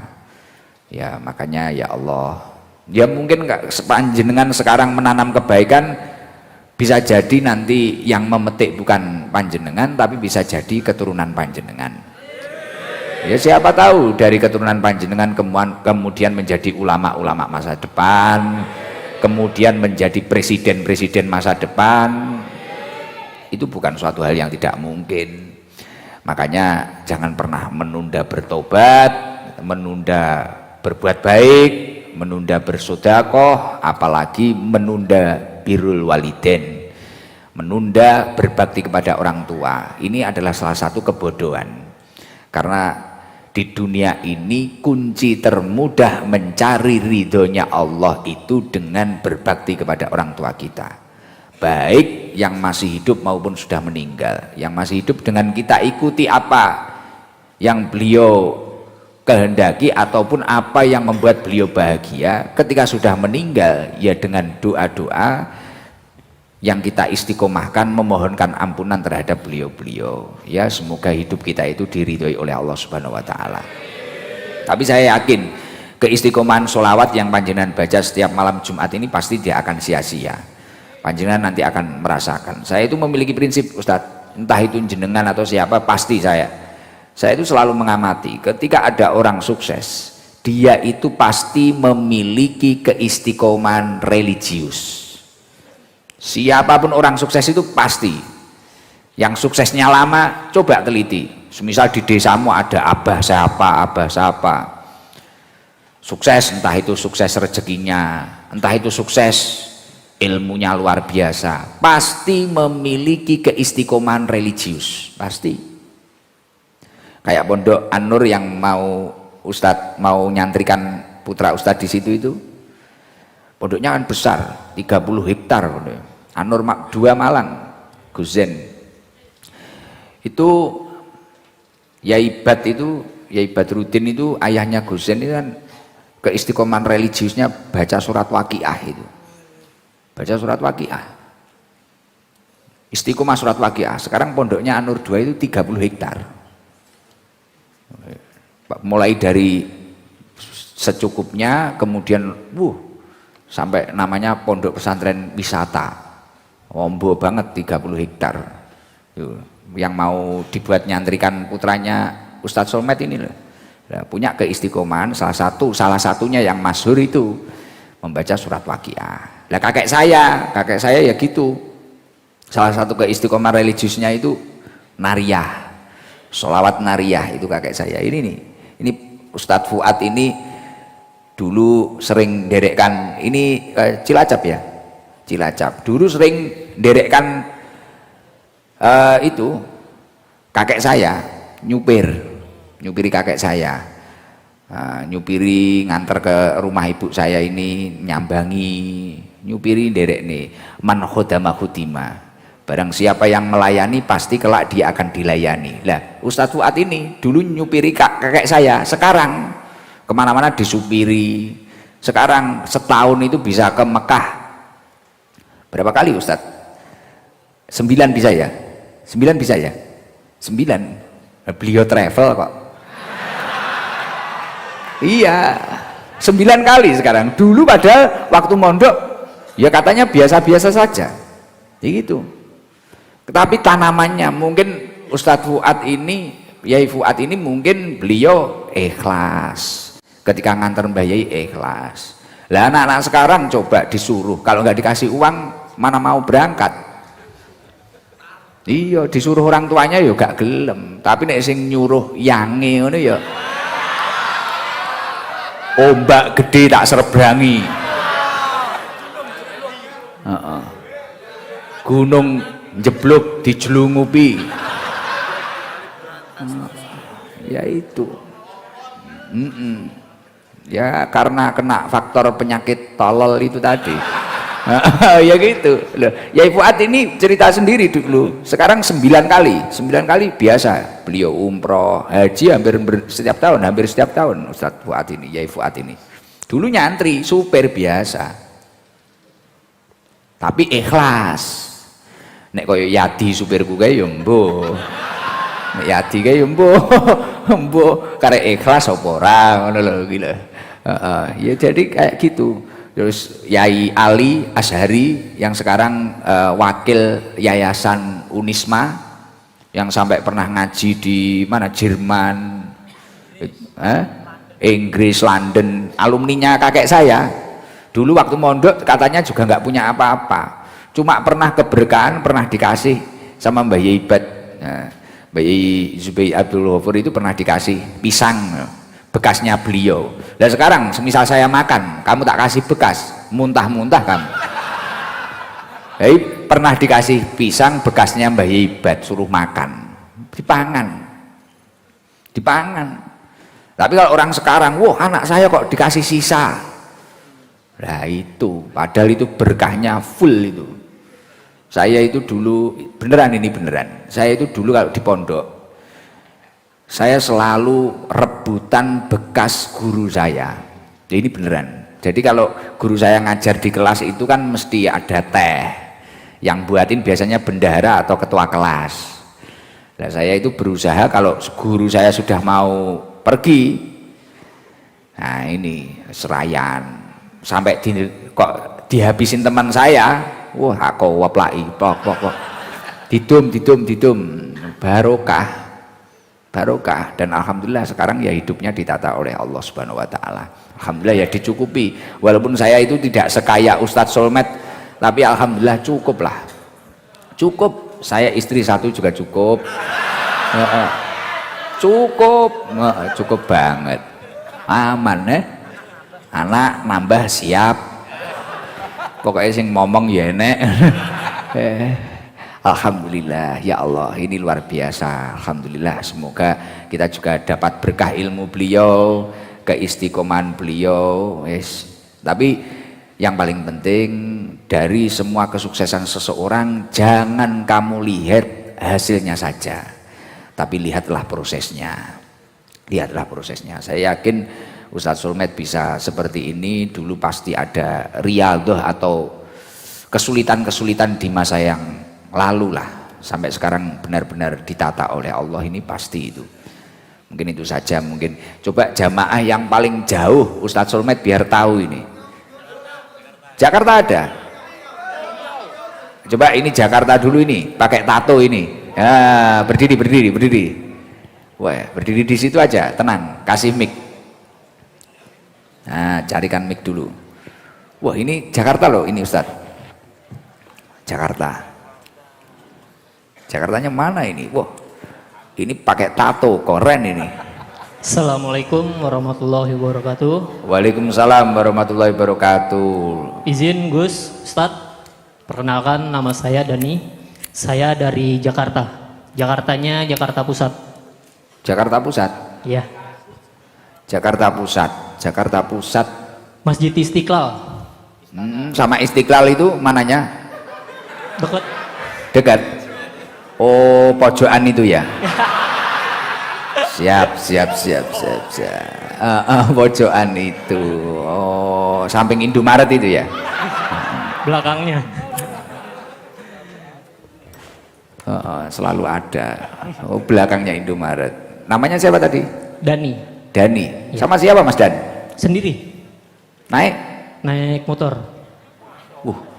Ya makanya ya Allah, ya mungkin panjenengan sekarang menanam kebaikan, bisa jadi nanti yang memetik bukan panjenengan tapi bisa jadi keturunan panjenengan. Ya siapa tahu dari keturunan panjenengan kemudian menjadi ulama-ulama masa depan, kemudian menjadi presiden-presiden masa depan. Itu bukan suatu hal yang tidak mungkin. Makanya jangan pernah menunda bertobat, menunda berbuat baik, menunda bersedekah, apalagi menunda birrul walidain, menunda berbakti kepada orang tua. Ini adalah salah satu kebodohan. Karena di dunia ini kunci termudah mencari ridhonya Allah itu dengan berbakti kepada orang tua kita, baik yang masih hidup maupun sudah meninggal. Yang masih hidup dengan kita ikuti apa yang beliau kehendaki ataupun apa yang membuat beliau bahagia. Ketika sudah meninggal ya dengan doa-doa yang kita istiqomahkan, memohonkan ampunan terhadap beliau-beliau. Ya semoga hidup kita itu diridhoi oleh Allah Subhanahu wa taala. Tapi saya yakin keistiqomahan sholawat yang panjenengan baca setiap malam Jumat ini pasti dia akan sia-sia. Panjenengan nanti akan merasakan. Saya itu memiliki prinsip Ustadz, entah itu jenengan atau siapa, pasti saya itu selalu mengamati ketika ada orang sukses, dia itu pasti memiliki keistiqomahan religius. Siapapun orang sukses itu pasti, yang suksesnya lama coba teliti. Misal di desamu ada abah siapa, sukses, entah itu sukses rezekinya, entah itu sukses ilmunya luar biasa, pasti memiliki keistiqomahan religius, pasti. Kayak Pondok An-Nur yang mau Ustadz mau nyantrikan putra Ustadz di situ itu, pondoknya kan besar, 30 hektar pondoknya. An-Nur 2 Malang, Guzen. Itu Yai Badruddin itu ayahnya Guzen itu kan keistiqomahan religiusnya baca surat Waqiah itu. Baca surat Waqiah. Istiqomah surat Waqiah. Sekarang pondoknya An-Nur 2 itu 30 hektar. Mulai dari secukupnya, kemudian sampai namanya pondok pesantren wisata. Ombo banget 30 hektar. Yang mau dibuat nyantrikan putranya Ustadz Solmed ini loh. Nah, punya keistiqomahan salah satunya yang masyhur itu membaca surat Waqiah. Lah kakek saya ya gitu. Salah satu keistiqomahan religiusnya itu nariyah. Sholawat nariyah itu kakek saya. Ini Ustadz Fuad ini dulu sering derekkan ini Cilacap ya. Cilacap. Dulu sering derekkan itu kakek saya nyupiri kakek saya. Nyupiri nganter ke rumah ibu saya ini, nyambangi, nyupiri derek nih, man khodama khudima. Barang siapa yang melayani pasti kelak dia akan dilayani. Lah Ustadz Fuad ini dulu nyupiri kakek saya, sekarang kemana-mana disupiri. Sekarang setahun itu bisa ke Mekah berapa kali Ustadz? 9 bisa ya? 9 bisa ya? 9. Beliau travel kok. Iya, 9 kali sekarang. Dulu padahal waktu mondok ya katanya biasa-biasa saja. Ya gitu. Tapi tanamannya mungkin Ustadz Fuad ini, Yai Fuad ini mungkin beliau ikhlas. Ketika nganter Mbah Yai ikhlas. Lah anak-anak sekarang coba disuruh, kalau nggak dikasih uang mana mau berangkat. Iya, disuruh orang tuanya ya gak gelem. Tapi nek sing nyuruh yange ngono ya ombak gede tak serebangi. Gunung jeblok dijelungupi. Ya itu. Ya karena kena faktor penyakit tolol itu tadi. Ya gitu loh. Yai Fuad ini cerita sendiri dulu. Sekarang 9 kali biasa. Beliau umroh, haji hampir setiap tahun Ustadz Fuad ini, Yai Fuad ini. Dulu nyantri, supir biasa. Tapi ikhlas. Nek koyo Yadi supirku kae yo mbuh. Nek Yadi kae yo mbuh. Mbuh karek ikhlas apa ora ngono lho iki lho. Heeh, ya jadi kayak gitu. Terus Yai Ali Ashari yang sekarang wakil Yayasan Unisma yang sampai pernah ngaji di mana Jerman, Inggris, London, alumninya kakek saya. Dulu waktu mondok katanya juga nggak punya apa-apa, cuma pernah keberkahan, pernah dikasih sama Mbah Yai Bad. Nah, Mbah Yai Zubair Abdul Ghafur itu pernah dikasih pisang bekasnya beliau. Dan sekarang semisal saya makan, kamu tak kasih bekas, muntah-muntah kamu. Jadi pernah dikasih pisang bekasnya Mbah Yai Bad, suruh makan, dipangan. Tapi kalau orang sekarang, wah anak saya kok dikasih sisa. Nah itu, padahal itu berkahnya full itu. Saya itu dulu, beneran, saya itu dulu kalau di pondok, saya selalu rebutan bekas guru saya. Jadi ini beneran. Jadi kalau guru saya ngajar di kelas itu kan mesti ada teh, yang buatin biasanya bendahara atau ketua kelas. Nah saya itu berusaha kalau guru saya sudah mau pergi, nah ini serayan, sampai kok dihabisin teman saya, wah aku waplai, pok, didum, barokah, dan alhamdulillah sekarang ya hidupnya ditata oleh Allah Subhanahu Wa Taala. Alhamdulillah ya dicukupi, walaupun saya itu tidak sekaya Ustadz Solmed, tapi alhamdulillah cukup lah, cukup. Saya istri satu juga cukup, cukup banget, aman anak nambah siap, pokoknya sing ngomong ya nek. Alhamdulillah ya Allah, ini luar biasa. Alhamdulillah, semoga kita juga dapat berkah ilmu beliau, keistiqomahan beliau. Tapi yang paling penting dari semua kesuksesan seseorang, jangan kamu lihat hasilnya saja, tapi lihatlah prosesnya. Saya yakin Ustadz Solmed bisa seperti ini dulu pasti ada riadoh atau kesulitan-kesulitan di masa yang lalu lah, sampai sekarang benar-benar ditata oleh Allah, ini pasti itu. Mungkin itu saja. Mungkin coba jamaah yang paling jauh Ustadz Solmed biar tahu ini. Jakarta ada? Coba ini Jakarta dulu ini, pakai tato ini. Ya, berdiri. Wah, berdiri di situ aja, tenang, kasih mic. Nah, carikan mic dulu. Wah, ini Jakarta loh ini Ustadz. Jakartanya mana ini? Wah, ini pakai tato, keren ini. Assalamualaikum warahmatullahi wabarakatuh. Waalaikumsalam warahmatullahi wabarakatuh. Izin Gus, Ustadz, perkenalkan nama saya Dani. Saya dari Jakarta. Jakartanya Jakarta Pusat. Jakarta Pusat? Iya. Jakarta Pusat. Masjid Istiqlal. Sama Istiqlal itu mananya? Dekat. Oh, pojokan itu ya. Siap. Pojokan itu. Oh, samping Indomaret itu ya. Belakangnya. Selalu ada. Oh, belakangnya Indomaret. Namanya siapa tadi? Dani. Ya. Sama siapa Mas Dan? Sendiri. Naik Motor.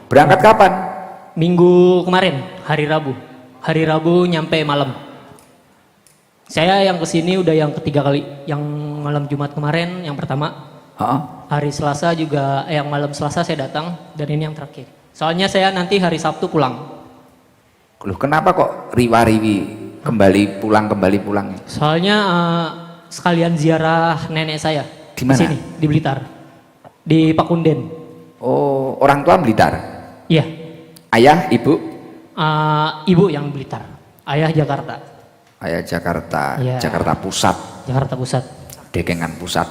Berangkat kapan? Minggu kemarin, hari Rabu. Hari Rabu nyampe malam. Saya yang kesini udah yang ketiga kali. Yang malam Jumat kemarin yang pertama. Hari Selasa juga, yang malam Selasa saya datang, dan ini yang terakhir. Soalnya saya nanti hari Sabtu pulang. Loh, kenapa kok riwa-riwi kembali pulang? Soalnya sekalian ziarah nenek saya. Di mana? Di sini, di Blitar. Di Pakunden. Oh, orang tua Blitar? Iya. Ayah, ibu? Ibu yang Blitar. Ayah Jakarta. Ayah Jakarta. Ya. Jakarta Pusat. Jakarta Pusat. Dekengan Pusat.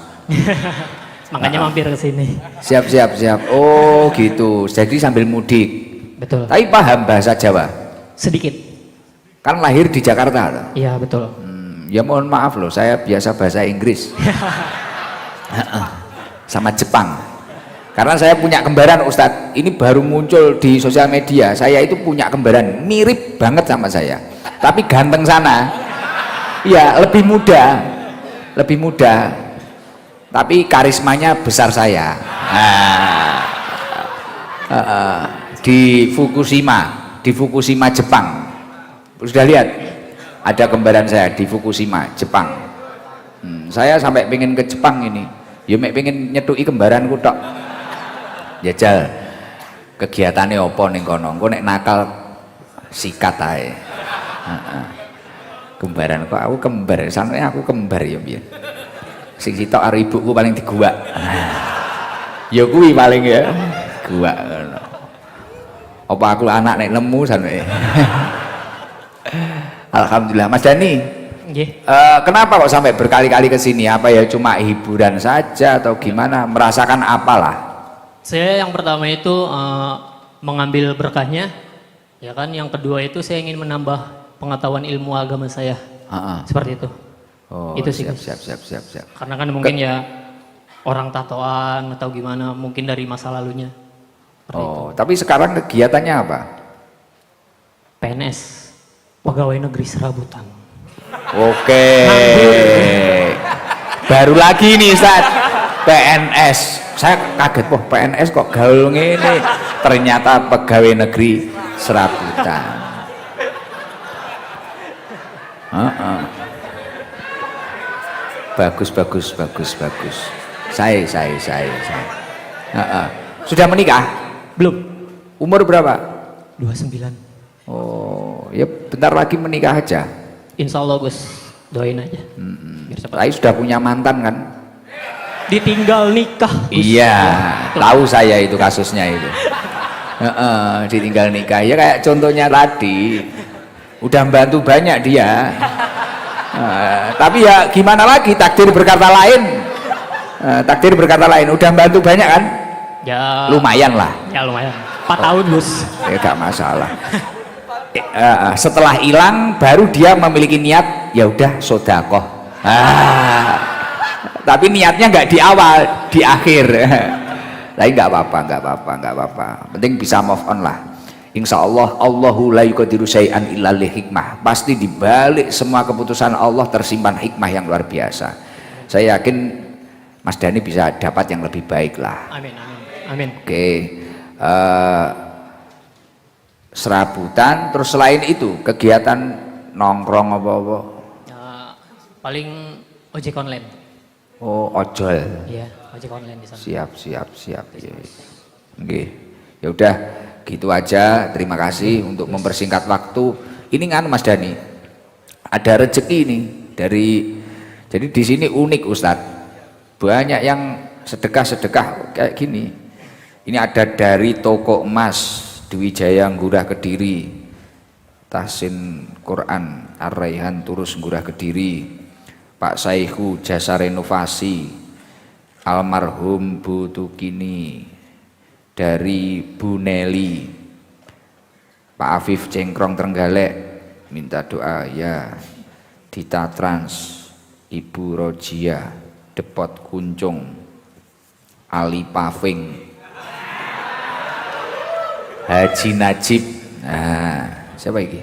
Makanya mampir ke sini. Siap. Oh, gitu. Jadi sambil mudik. Betul. Tapi paham bahasa Jawa? Sedikit. Kan lahir di Jakarta. Iya, betul. Ya mohon maaf loh, saya biasa bahasa Inggris. Sama Jepang. Karena saya punya kembaran Ustadz, ini baru muncul di sosial media, saya itu punya kembaran, mirip banget sama saya, tapi ganteng sana. Iya, lebih muda, tapi karismanya besar saya. Di Fukushima Jepang, sudah lihat ada kembaran saya di Fukushima Jepang. Saya sampai pengen ke Jepang ini, ya pengen nyetui kembaranku tok. Jajal kegiatannya apa ning kono, engko nek nakal sikat ae. Kembaran kok aku kembar, sanane aku kembar ya piye. Sing sitok karo ibuku paling diguwak. Ya kuwi paling ya. Guwak ngono. Apa aku anak nek nemu sanane. Alhamdulillah. Mas Dani. Nggih. Kenapa kok sampai berkali-kali ke sini? Apa ya cuma hiburan saja atau gimana? Merasakan apalah? Saya yang pertama itu mengambil berkahnya, ya kan. Yang kedua itu saya ingin menambah pengetahuan ilmu agama saya. Seperti itu. Oh, itu sih. Siap. Karena kan mungkin ya orang tatoan atau gimana, mungkin dari masa lalunya. Seperti itu. Tapi sekarang kegiatannya apa? PNS, pegawai negeri serabutan. Oke. Baru lagi nih Ustaz, PNS. Saya kaget, wah PNS kok gaul ngene. Ternyata pegawai negeri serabutan. Bagus. Saya. Sudah menikah? Belum. Umur berapa? 29. Oh, ya bentar lagi menikah aja. Insya Allah Gus, doain aja. Biar cepat. Saya sudah punya mantan kan? Ditinggal nikah Gus. Iya, tahu saya itu kasusnya itu. Ditinggal nikah. Ya kayak contohnya tadi, udah membantu banyak dia. Tapi ya gimana lagi, takdir berkata lain. Udah membantu banyak kan? Ya. Lumayan lah. Ya lumayan. 4 tahun Gus. Ya gak masalah. Setelah hilang baru dia memiliki niat, ya udah sodakoh. Tapi niatnya nggak di awal, di akhir. Tapi nggak apa-apa. Penting bisa move on lah. Insya Allah, Allahu la yuqadiru syai'an illa li hikmah. Pasti dibalik semua keputusan Allah tersimpan hikmah yang luar biasa. Saya yakin Mas Dani bisa dapat yang lebih baik lah. Amin. Oke. Serabutan, terus selain itu kegiatan nongkrong apa-apa? Paling ojek online. Oh, ojol. Iya, ojek online di sana. Siap. Oke. Ya udah, gitu aja. Terima kasih untuk mempersingkat waktu. Ini kan Mas Dani, ada rezeki nih jadi di sini unik Ustadz. Banyak yang sedekah kayak gini. Ini ada dari toko emas Dwi Jaya Ngurah Kediri, Tahsin Quran Ar-Raihan Turus Ngurah Kediri, Pak Saihu Jasa Renovasi, almarhum Bu Tukini, dari Bu Nelly, Pak Afif Cengkrong Trenggalek minta doa ya, Dita Trans, Ibu Rojia, Depot Kuncung, Ali Paving, Haji Najib, siapa ini?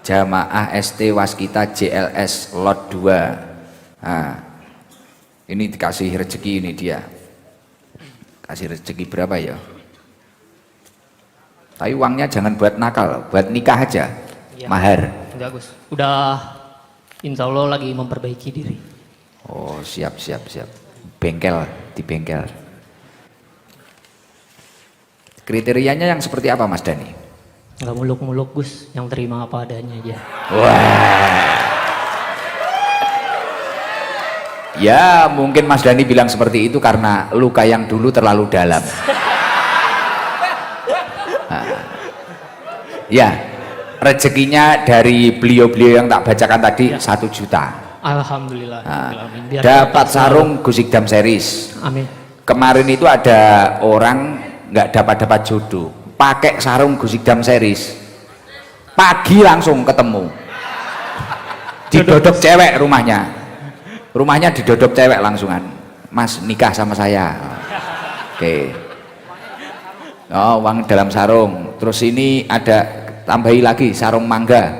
Jamaah ST Waskita JLS Lot 2. Ini dikasih rezeki, ini dia. Kasih rezeki berapa ya? Tapi uangnya jangan buat nakal, buat nikah aja. Ya. Mahar. Enggak Gus, udah insya Allah lagi memperbaiki diri. Oh siap. Bengkel, di bengkel. Kriterianya yang seperti apa Mas Dani? Nggak muluk-muluk Gus, yang terima apa adanya aja. Wah. Ya mungkin Mas Dani bilang seperti itu karena luka yang dulu terlalu dalam. Ya, rezekinya dari beliau-beliau yang tak bacakan tadi ya. 1 juta. Alhamdulillah. Dapat sarung Gus Ikdam series. Amin. Kemarin itu ada orang nggak dapat jodoh, pakai sarung Gus Ikdam series, pagi langsung ketemu, didodok cewek rumahnya didodok cewek langsungan, Mas nikah sama saya. Oke. Oh, uang dalam sarung. Terus ini ada tambahi lagi sarung mangga.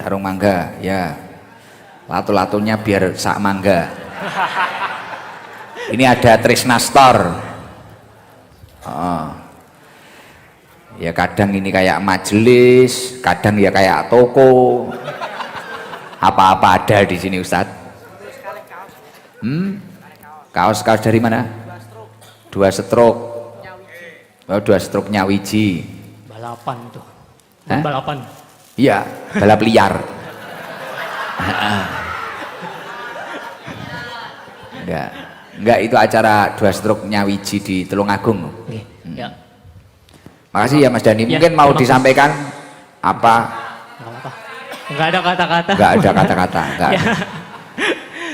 Sarung mangga, ya. Lato-latonya biar sak mangga. Ini ada Trisna Store. Oh. Ya kadang ini kayak majelis, kadang ya kayak toko. Apa-apa ada di sini Ustadz. Kaos-kaos dari mana? 2 stroke. Oh, 2 stroke Nyawiji. Balapan tuh. Hah? Balapan. Iya, balap liar. Enggak itu acara 2 stroke Nyawiji di Tulungagung. Oke, ya. Makasih ya Mas Dani. Ya, Mungkin mau terima kasih. disampaikan apa? Nggak apa. Nggak ada kata-kata. Enggak ada kata-kata, enggak Ya. ada.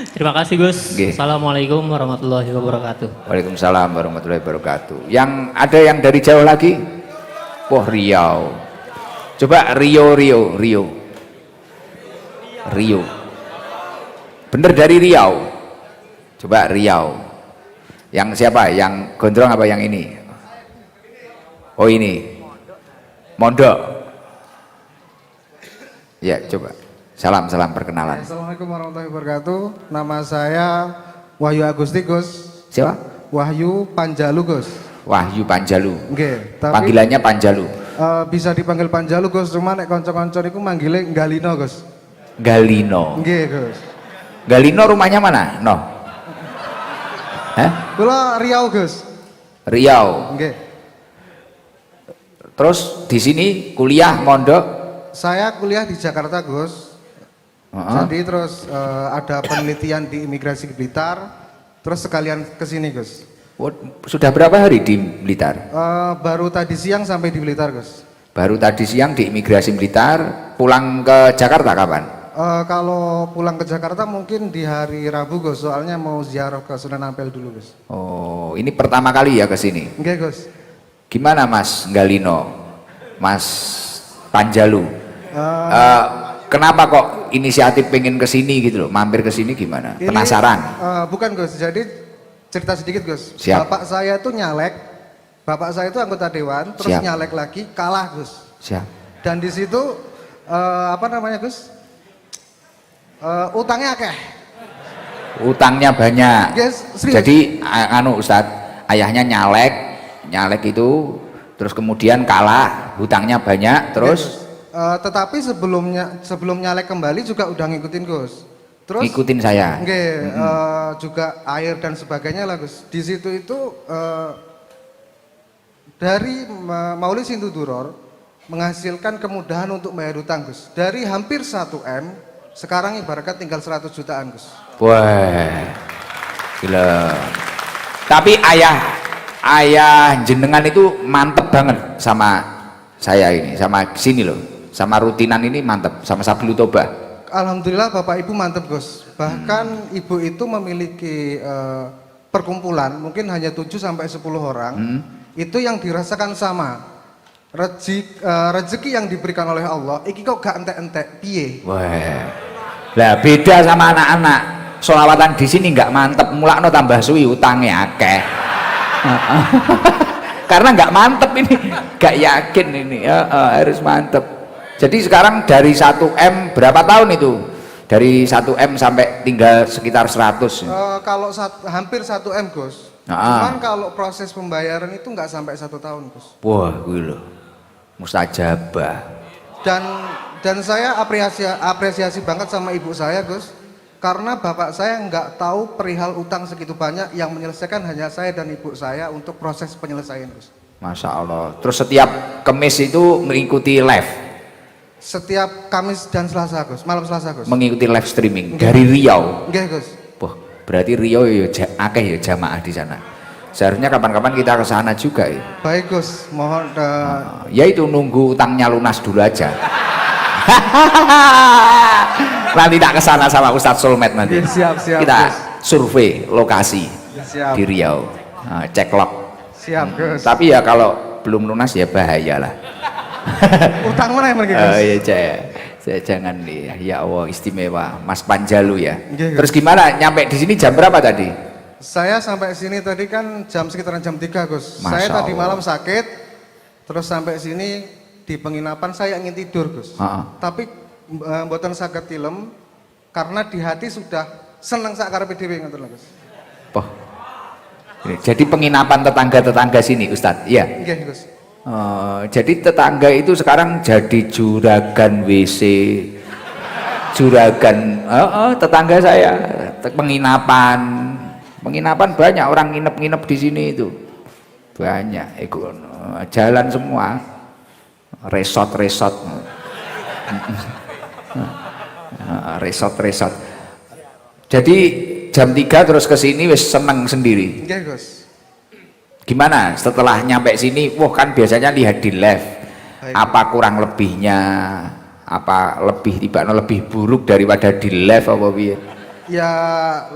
Terima kasih Gus. Oke. Assalamualaikum warahmatullahi wabarakatuh. Waalaikumsalam warahmatullahi wabarakatuh. Yang ada yang dari jauh lagi? Wah, Riau. Coba Rio. Bener dari Riau. Coba Riau. Yang siapa? Yang gondrong apa yang ini? Oh ini. Mondok. Ya, coba. Salam perkenalan. Assalamualaikum warahmatullahi wabarakatuh. Nama saya Wahyu Agustikus. Siapa? Wahyu Panjalu, Gus. Wahyu Panjalu. Nggih, tapi Panggilannya Panjalu. bisa dipanggil Panjalu, Gus. Cuma nek kanca-kanca niku manggile Galino, Gus. Galino. Nggih, Gus. Galino rumahnya mana? No. Hah? Kula Riau, Gus. Riau. Nggih. Terus di sini kuliah mondok. Saya kuliah di Jakarta, Gus. Jadi terus ada penelitian di Imigrasi Blitar. Terus sekalian ke sini, Gus. Oh, sudah berapa hari di Blitar? Baru tadi siang sampai di Blitar, Gus. Baru tadi siang di Imigrasi Blitar. Pulang ke Jakarta kapan? Kalau pulang ke Jakarta mungkin di hari Rabu, Gus. Soalnya mau ziarah ke Sunan Ampel dulu, Gus. Oh, ini pertama kali ya ke sini. Nggih, Gus. Gimana Mas Galino? Mas Panjalu? Kenapa kok inisiatif pengen ke sini gitu loh? Mampir ke sini gimana? Ini, Penasaran? Bukan, Gus. Jadi cerita sedikit, Gus. Siap. Bapak saya itu nyalek. Bapak saya itu anggota dewan, terus Siap. nyalek lagi, kalah, Gus. Siap. Dan di situ apa namanya, Gus? Utangnya akeh. Utangnya banyak. Yes, serius. Jadi Ustadz, ayahnya nyalek itu, terus kemudian kalah, hutangnya banyak, terus Tetapi sebelum nyalek kembali juga udah ngikutin, Gus. Terus ngikutin saya. nggih, juga air dan sebagainya lah, Gus. Di situ itu dari Mauli Sintuduror menghasilkan kemudahan untuk bayar hutang, Gus. Dari hampir 1 M, sekarang ibaratnya tinggal 100 jutaan, Gus. Wah, gila. Tapi ayah jenengan itu mantep banget sama saya ini, sama sini loh, sama rutinan ini mantep, sama Sabilu Toba. Alhamdulillah Bapak Ibu mantep, Gus. Bahkan Ibu itu memiliki perkumpulan mungkin hanya 7 sampai 10 orang. Itu yang dirasakan sama. Rezeki yang diberikan oleh Allah, iki kok gak entek-entek, piye? Wah, lah beda sama anak-anak. Solawatan di sini nggak mantep, mulakno tambah suwi utangnya akeh. Karena nggak mantep ini, nggak yakin ini, harus mantep. Jadi sekarang dari 1 M berapa tahun itu? Dari 1 M sampai tinggal sekitar 100. Kalau hampir 1 M, Gus. Cuman kalau proses pembayaran itu nggak sampai 1 tahun, Gus. Wah, gue loh, mustajabah. Dan saya apresiasi banget sama ibu saya, Gus. Karena bapak saya nggak tahu perihal utang segitu banyak, yang menyelesaikan hanya saya dan ibu saya untuk proses penyelesaian, Gus. Masya Allah. Terus setiap Kemis itu mengikuti live, Setiap Kamis dan Selasa, Gus. Malam Selasa, Gus. mengikuti live streaming dari Riau. Nggih, Gus. Wah, berarti Riau ya akeh ya jamaah di sana. Seharusnya kapan-kapan kita ke sana juga ya. Baik, Gus. Mohon Ya itu nunggu utangnya lunas dulu aja. Nanti tak ke sana sama Ustadz Solmed nanti. Siap, Kita Gus. survei lokasi Siap. di Riau. Cek log. Siap, Gus. Tapi ya kalau belum lunas ya bahaya lah. Utang mana yang pergi, Gus? Oh iya, saya jangan nih. Ya Allah, istimewa Mas Panjalu ya. Nggih, Gus. Terus gimana nyampe di sini jam berapa tadi? Saya sampai sini tadi kan sekitaran jam 3 Gus. Masya Saya tadi Allah. malam sakit, terus sampai sini di penginapan saya ingin tidur Gus. Tapi mboten saged tilem karena di hati sudah seneng sak karepe dhewe ngoten lho Gus. Poh. Jadi penginapan tetangga-tetangga sini Ustadz, iya? Nggih Gus. Jadi tetangga itu sekarang jadi juragan WC, juragan, tetangga saya, penginapan banyak orang nginep-nginep di sini itu, banyak, jalan semua, resort, resort. Jadi jam 3 terus ke sini wis seneng sendiri. Nggih Gus. Gimana setelah nyampe sini? Wah kan biasanya lihat di live. Apa kurang lebihnya? Apa lebih buruk daripada di live apa piye? Ya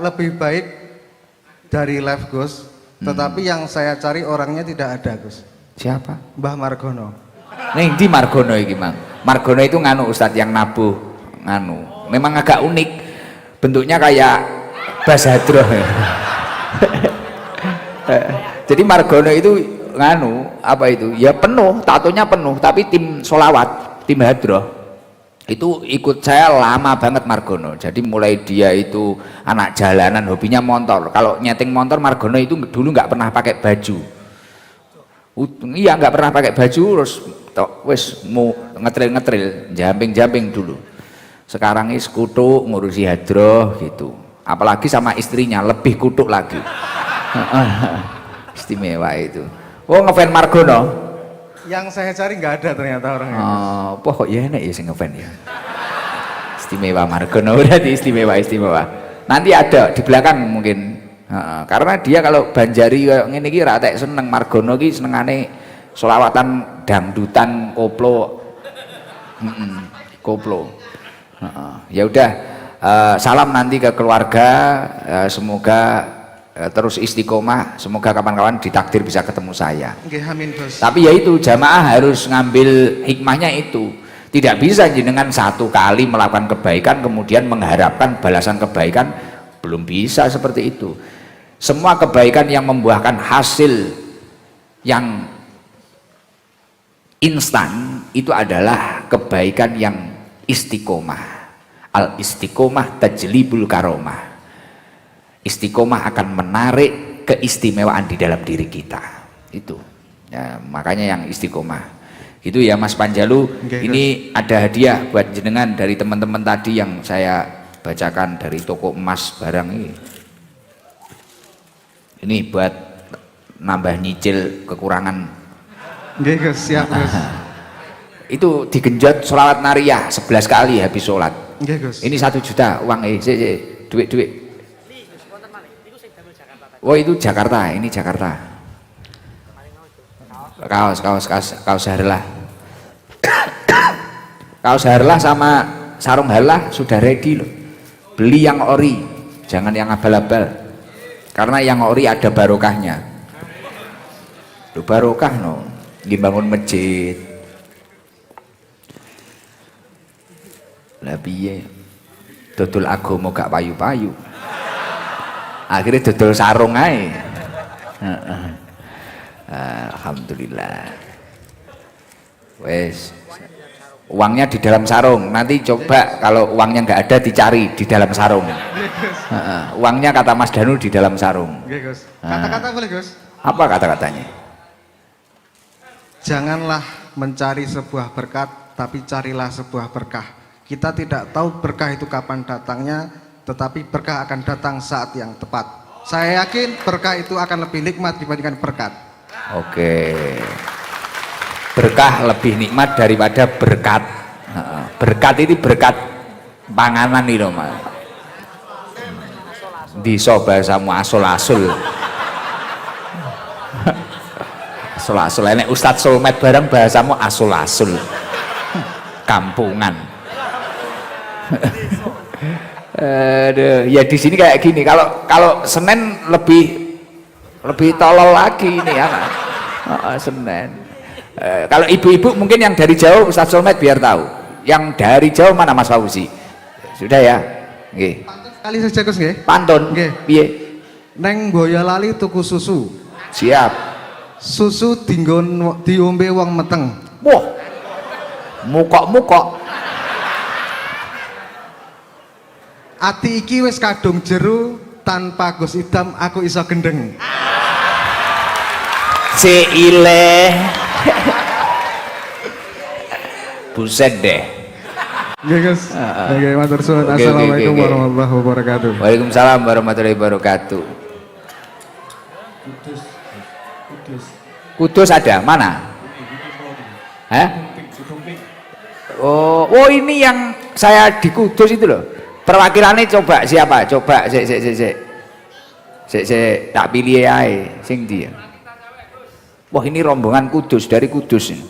lebih baik dari live Gus. Tetapi yang saya cari orangnya tidak ada Gus. Siapa? Mbah Margono. Nih di Margono iki, Mang. Margono itu nganu Ustadz yang nabuh nganu. Memang agak unik. Bentuknya kayak Bas Hadroh. Jadi Margono itu nganu apa itu? Ya penuh, tatonya penuh, tapi tim solawat, tim hadroh itu ikut saya lama banget Margono. Jadi mulai dia itu anak jalanan, hobinya motor. Kalau nyeting motor Margono itu dulu nggak pernah pakai baju. Iya nggak pernah pakai baju, terus wes mau ngetril, jamping dulu. Sekarang ini sekutu ngurusi hadroh gitu. Apalagi sama istrinya lebih kutuk lagi. Istimewa itu. Oh ngefan Margono. Yang saya cari nggak ada ternyata orangnya. Kok ya enak ya sing ngefan ya. Istimewa Margono berarti istimewa. Nanti ada di belakang mungkin. Karena dia kalau Banjari kayak ngene iki ra tek seneng Margono iki senengane selawatan dangdutan koplo. Koplo. Ya udah salam nanti ke keluarga, semoga terus istiqomah, semoga kawan-kawan ditakdir bisa ketemu saya. Nggih, amin Bos. Tapi ya itu jamaah harus ngambil hikmahnya itu. Tidak bisa jenengan satu kali melakukan kebaikan kemudian mengharapkan balasan kebaikan, belum bisa seperti itu. Semua kebaikan yang membuahkan hasil yang instan itu adalah kebaikan yang istiqomah. Al istiqomah tajlibul karomah. Istiqomah akan menarik keistimewaan di dalam diri kita. Itu ya, makanya yang istiqomah itu ya Mas Panjalu. Ini ada hadiah buat jenengan dari teman-teman tadi yang saya bacakan dari toko emas barang ini. Ini buat nambah nyicil kekurangan. Nggih Gus, siap Gus. Itu digenjot sholawat nariyah 11 kali habis sholat. Nggih Gus. Ini 1 juta uang duit. Oh itu Jakarta, ini Jakarta. Kaos harlah. Kaos harlah sama sarung harlah sudah ready loh. Beli yang ori, jangan yang abal-abal. Karena yang ori ada barokahnya. Loh barokah no, dibangun masjid. Lah piye? Dodol agama gak payu-payu. Akhirnya dodol sarung ae. Alhamdulillah. Wes uangnya di dalam sarung. Nanti coba kalau uangnya nggak ada dicari di dalam sarung. Uangnya kata Mas Danu di dalam sarung. Nggih Gus. Kata-kata boleh Gus? Apa kata-katanya? Janganlah mencari sebuah berkat, tapi carilah sebuah berkah. Kita tidak tahu berkah itu kapan datangnya, tetapi berkah akan datang saat yang tepat. Saya yakin berkah itu akan lebih nikmat dibandingkan berkat. Oke. Berkah lebih nikmat daripada berkat. Berkat ini berkat panganan nih loh Mas. Bisa bahasamu asul-asul. Asul-asul. Enek Ustadz Solmed bareng bahasamu asul-asul. Kampungan. Aduh, ya di sini kayak gini. Kalau Senin lebih tolol lagi ini ya. Senin. Kalau ibu-ibu mungkin yang dari jauh Ustadz Solmed biar tahu. Yang dari jauh mana Mas Fauzi? Sudah ya? Nggih. Pantun sekali saja Gus nggih. Pantun. Nggih. Piye? Neng Boyolali tuku susu. Siap. Susu diombe wong meteng. Wah. Mukok-mukok. Ati iki wis kadung jeru, tanpa Gus Idam aku iso gendeng. Si ileh. Buset deh. Nggih Gus. Nggih matur suwun. Oke, Assalamualaikum oke. warahmatullahi wabarakatuh. Waalaikumsalam warahmatullahi wabarakatuh. Kudus ada mana? Hah? Oh ini yang saya di Kudus itu loh. Perwakilannya coba siapa? Coba tak pilih aja sing dia. Wah ini rombongan Kudus dari Kudus ini.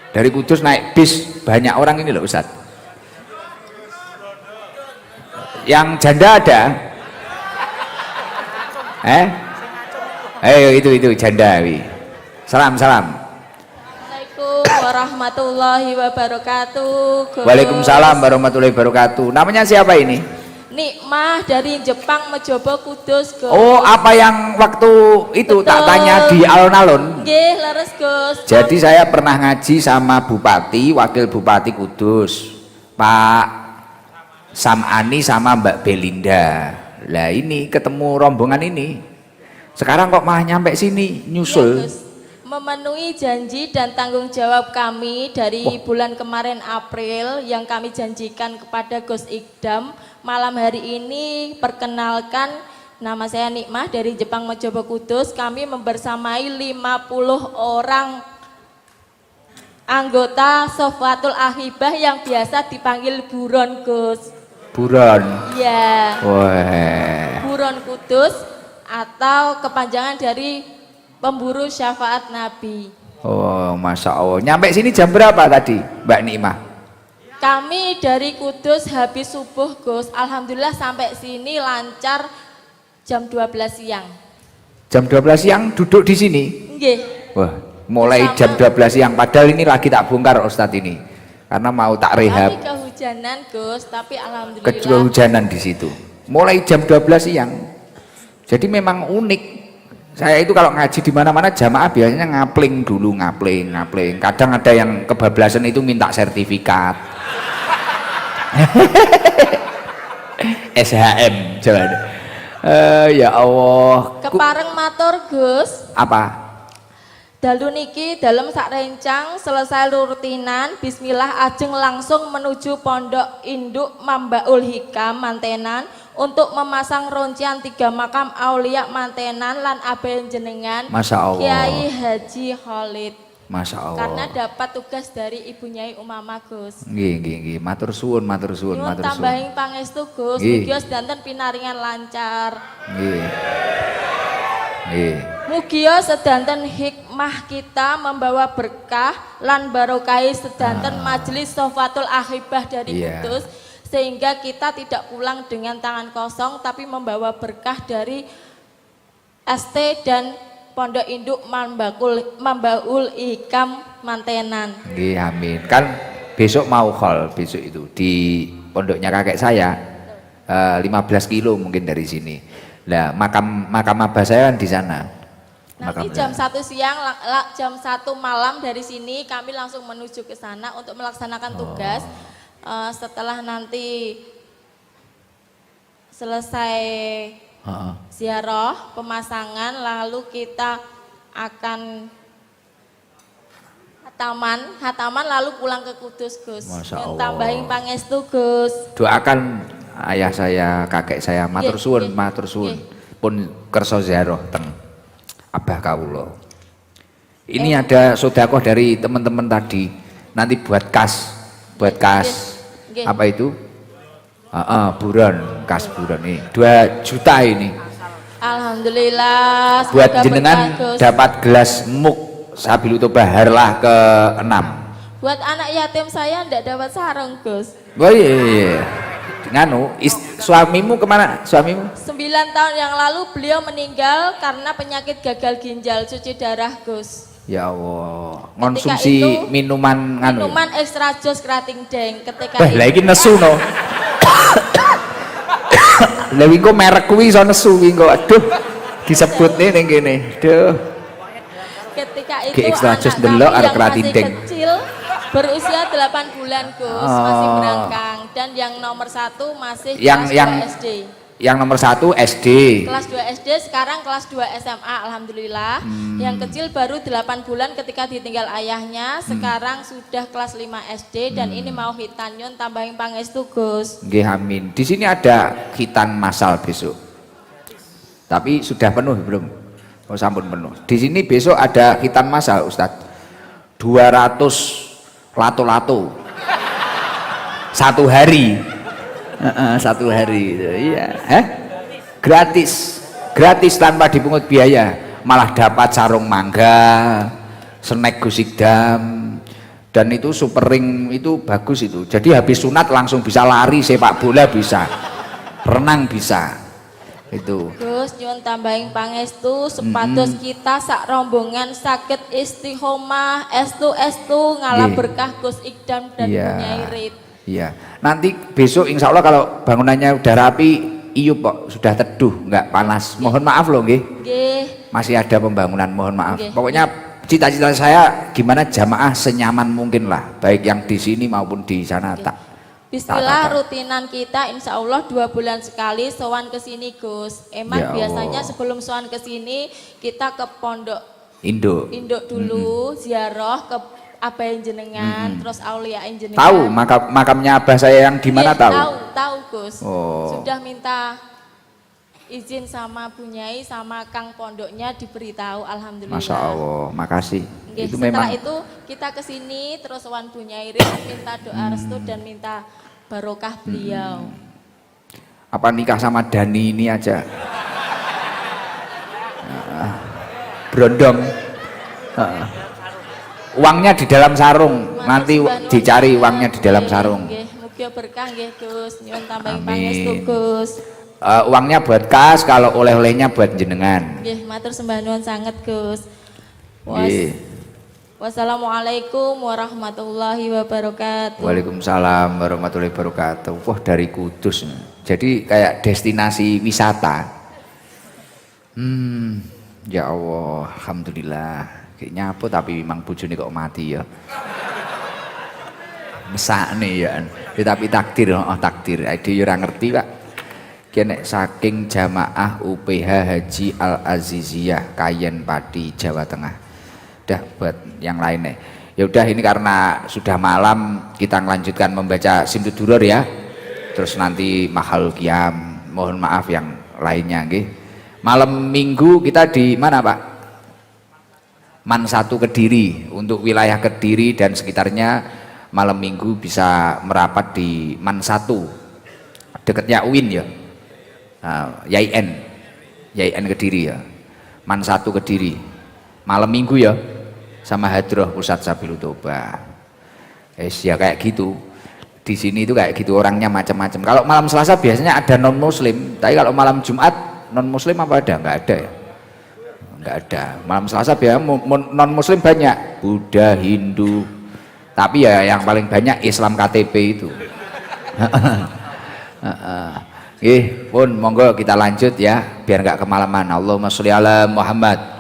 Dari Kudus naik bis banyak orang ini loh Ustadz. Yang janda ada? Ayo itu janda wi. Salam. Assalamualaikum warahmatullahi wabarakatuh. Waalaikumsalam warahmatullahi wabarakatuh. Namanya siapa ini? Nikmah dari Jepang Mejobo Kudus, Gus. Oh, apa yang waktu itu tak Betul. tanya di alun-alun? Nggih, leres Gus. Jadi saya pernah ngaji sama Bupati, Wakil Bupati Kudus, Pak Samani sama Mbak Belinda. Lah ini ketemu rombongan ini. Sekarang kok malah nyampe sini nyusul. Iya, Gus. Memenuhi janji dan tanggung jawab kami dari bulan kemarin April yang kami janjikan kepada Gus Ikdam. Malam hari ini perkenalkan, nama saya Nikmah dari Jepang Mejobo Kudus. Kami membersamai 50 orang anggota Sofatul Ahibah yang biasa dipanggil Buron, Gus. Buron. Iya. Wah. Buron Kudus atau kepanjangan dari pemburu syafaat Nabi. Oh, masya Allah. Nyampe sini jam berapa tadi, Mbak Nikmah? Kami dari Kudus habis subuh, Gus. Alhamdulillah sampai sini lancar jam 12 siang. Jam 12 siang duduk di sini. Nggih. Wah, mulai Sama. jam 12 siang. Padahal ini lagi tak bongkar Ustadz ini, karena mau tak rehab. Kami kehujanan, Gus, tapi alhamdulillah. Kehujanan di situ. Mulai jam 12 siang. Jadi memang unik. Saya itu kalau ngaji di mana-mana jamaah biasanya ngapling dulu, ngapling. Kadang ada yang kebablasan itu minta sertifikat. SHM jalan. Ya Allah. Kepareng matur, Gus. Apa? Dalu niki dalam sak rencang selesai rutinan bismillah ajeng langsung menuju Pondok Induk Mambaul Hikam Mantenan untuk memasang roncian 3 makam aulia Mantenan lan aben jenengan Masya Allah. Kiai Haji Khalid. Masya Allah. Karena dapat tugas dari Ibu Nyai Umama, Gus. Nggih. Matur suwun. Nyuwun tambahing pangestu, Gus. Nggih. Mugi sedanten pinaringan lancar. Nggih. Mugi sedanten hikmah kita membawa berkah lan barokai sedanten majelis Sofatul Ahibah dari Iya. Kudus, sehingga kita tidak pulang dengan tangan kosong tapi membawa berkah dari ST dan Pondok Induk Mambaul Hikam Mantenan. Nggih, amin. Kan besok mau haul besok itu di pondoknya kakek saya 15 kilo mungkin dari sini. Nah, makam abah saya kan di sana. Nanti jam 1 siang, jam 1 malam dari sini kami langsung menuju ke sana untuk melaksanakan tugas. Setelah nanti selesai ziarah pemasangan, lalu kita akan hataman lalu pulang ke Kudus, Gus. Masya Allah. Tambahin pangestu, Gus. Doakan ayah saya, kakek saya, matur Nggih, suwun, nggih, matur suwun. nggih. Pun kersa ziarah teng Abah kawula. Ini ada sedekah dari teman-teman tadi. Nanti buat kas. Nggih. Apa itu? Buron, kas buron ini. 2 juta ini. Alhamdulillah. Buat semoga jenengan berkah, Gus. dapat gelas muk Sabilu Baharlah ke-6. Buat anak yatim saya ndak dapat sarung, Gus. Oh iya. Nganu, suamimu kemana? Suamimu? 9 tahun yang lalu beliau meninggal karena penyakit gagal ginjal, cuci darah, Gus. Ya Allah, konsumsi itu, minuman nganu. Minuman ekstra jos kerating deng ketika Wah, lagi nesu no. Lha wingi merek kuwi iso nesu wingi. Aduh, disebut nih ning kene. Aduh. Ketika itu GX anak Rajos kami ndelok arek yang masih ratinding. kecil berusia 8 bulan Gus, masih berangkang, dan yang nomor 1 masih kelas 2 SD. Yang nomor 1 SD. Kelas 2 SD, sekarang kelas 2 SMA, alhamdulillah. Yang kecil baru 8 bulan ketika ditinggal ayahnya, sekarang sudah kelas 5 SD, dan ini mau hitanyun tambahin pangestu Gus. Nggih amin. Di sini ada khitan masal besok. Tapi sudah penuh belum? Oh sampun penuh. Di sini besok ada khitan masal Ustadz. 200 lato-lato. Satu hari. Satu hari itu. Iya, gratis. Gratis tanpa dipungut biaya. Malah dapat sarung mangga, snack Gus Ikdam. Dan itu super ring itu bagus itu. Jadi habis sunat langsung bisa lari, sepak bola bisa. Renang bisa. Itu. Gus nyuwun tambahin pangestu supados kita sak rombongan saged istiqomah estu ngalah berkah Gus Ikdam dan Bunyai Rit. Iya. Nanti besok insya Allah kalau bangunannya udah rapi, iup kok, sudah teduh, nggak panas. Mohon maaf loh, nggih. Nggih. Masih ada pembangunan, mohon maaf. Nggih. Pokoknya cita-cita saya gimana jamaah senyaman mungkin lah, baik yang di sini maupun di sana. Tak. Bismillah, rutinan kita insya Allah 2 bulan sekali sowan ke sini Gus. Emang Ya biasanya Allah. sebelum sowan ke sini kita ke pondok Induk. Induk dulu, ziarah ke Abah Jenengan, terus Aulia Jenengan. Tahu makamnya abah saya yang di mana Iya, tahu? Tahu Gus. Oh. Sudah minta izin sama Bunyai sama Kang pondoknya diberitahu, alhamdulillah. Masya Allah, makasih. Nggih, Itu setelah memang itu kita ke sini terus Wan Bunyai Rit minta doa restu dan minta barokah beliau. apa nikah sama Dani ini aja. Berondong. Uangnya di dalam sarung, nanti dicari uangnya di dalam sarung. Nggih, mugi berkah nggih Gus, nyuwun tambahin Amin. pangestu Gus. Uangnya buat kas, kalau oleh-olehnya buat jenengan. Nggih, matur sembah nuwun sanget Gus. Nggih. Wassalamualaikum warahmatullahi wabarakatuh. Waalaikumsalam warahmatullahi wabarakatuh. Wah, dari Kudus. Jadi kayak destinasi wisata. Ya Allah, alhamdulillah. Kayaknya apa tapi memang bojone kok mati ya. Mesakne ya. Tapi takdir, takdir. Ade yo ora ngerti, Pak. Kene saking jamaah UPH Haji Al Aziziyah Kayen Pati Jawa Tengah. Udah buat yang lainnya. Ya udah ini karena sudah malam kita melanjutkan membaca Simtud-Duror ya. Terus nanti Mahal Qiyam. Mohon maaf yang lainnya nggih. Malam Minggu kita di mana, Pak? Man 1 Kediri. Untuk wilayah Kediri dan sekitarnya malam Minggu bisa merapat di Man 1. Dekatnya UIN ya. YIN Kediri ya. Man 1 Kediri. Malam Minggu ya. Sama Hadroh Pusat Sabilul Toba. Ya kayak gitu. Di sini itu kayak gitu orangnya macam-macam. Kalau malam Selasa biasanya ada non Muslim, tapi kalau malam Jumat non Muslim apa ada? Enggak ada ya. Enggak ada. Malam Selasa biasanya non Muslim banyak, Buddha, Hindu. Tapi ya yang paling banyak Islam KTP itu. Pun monggo kita lanjut ya, biar enggak kemalaman. Allahumma sholli ala Muhammad.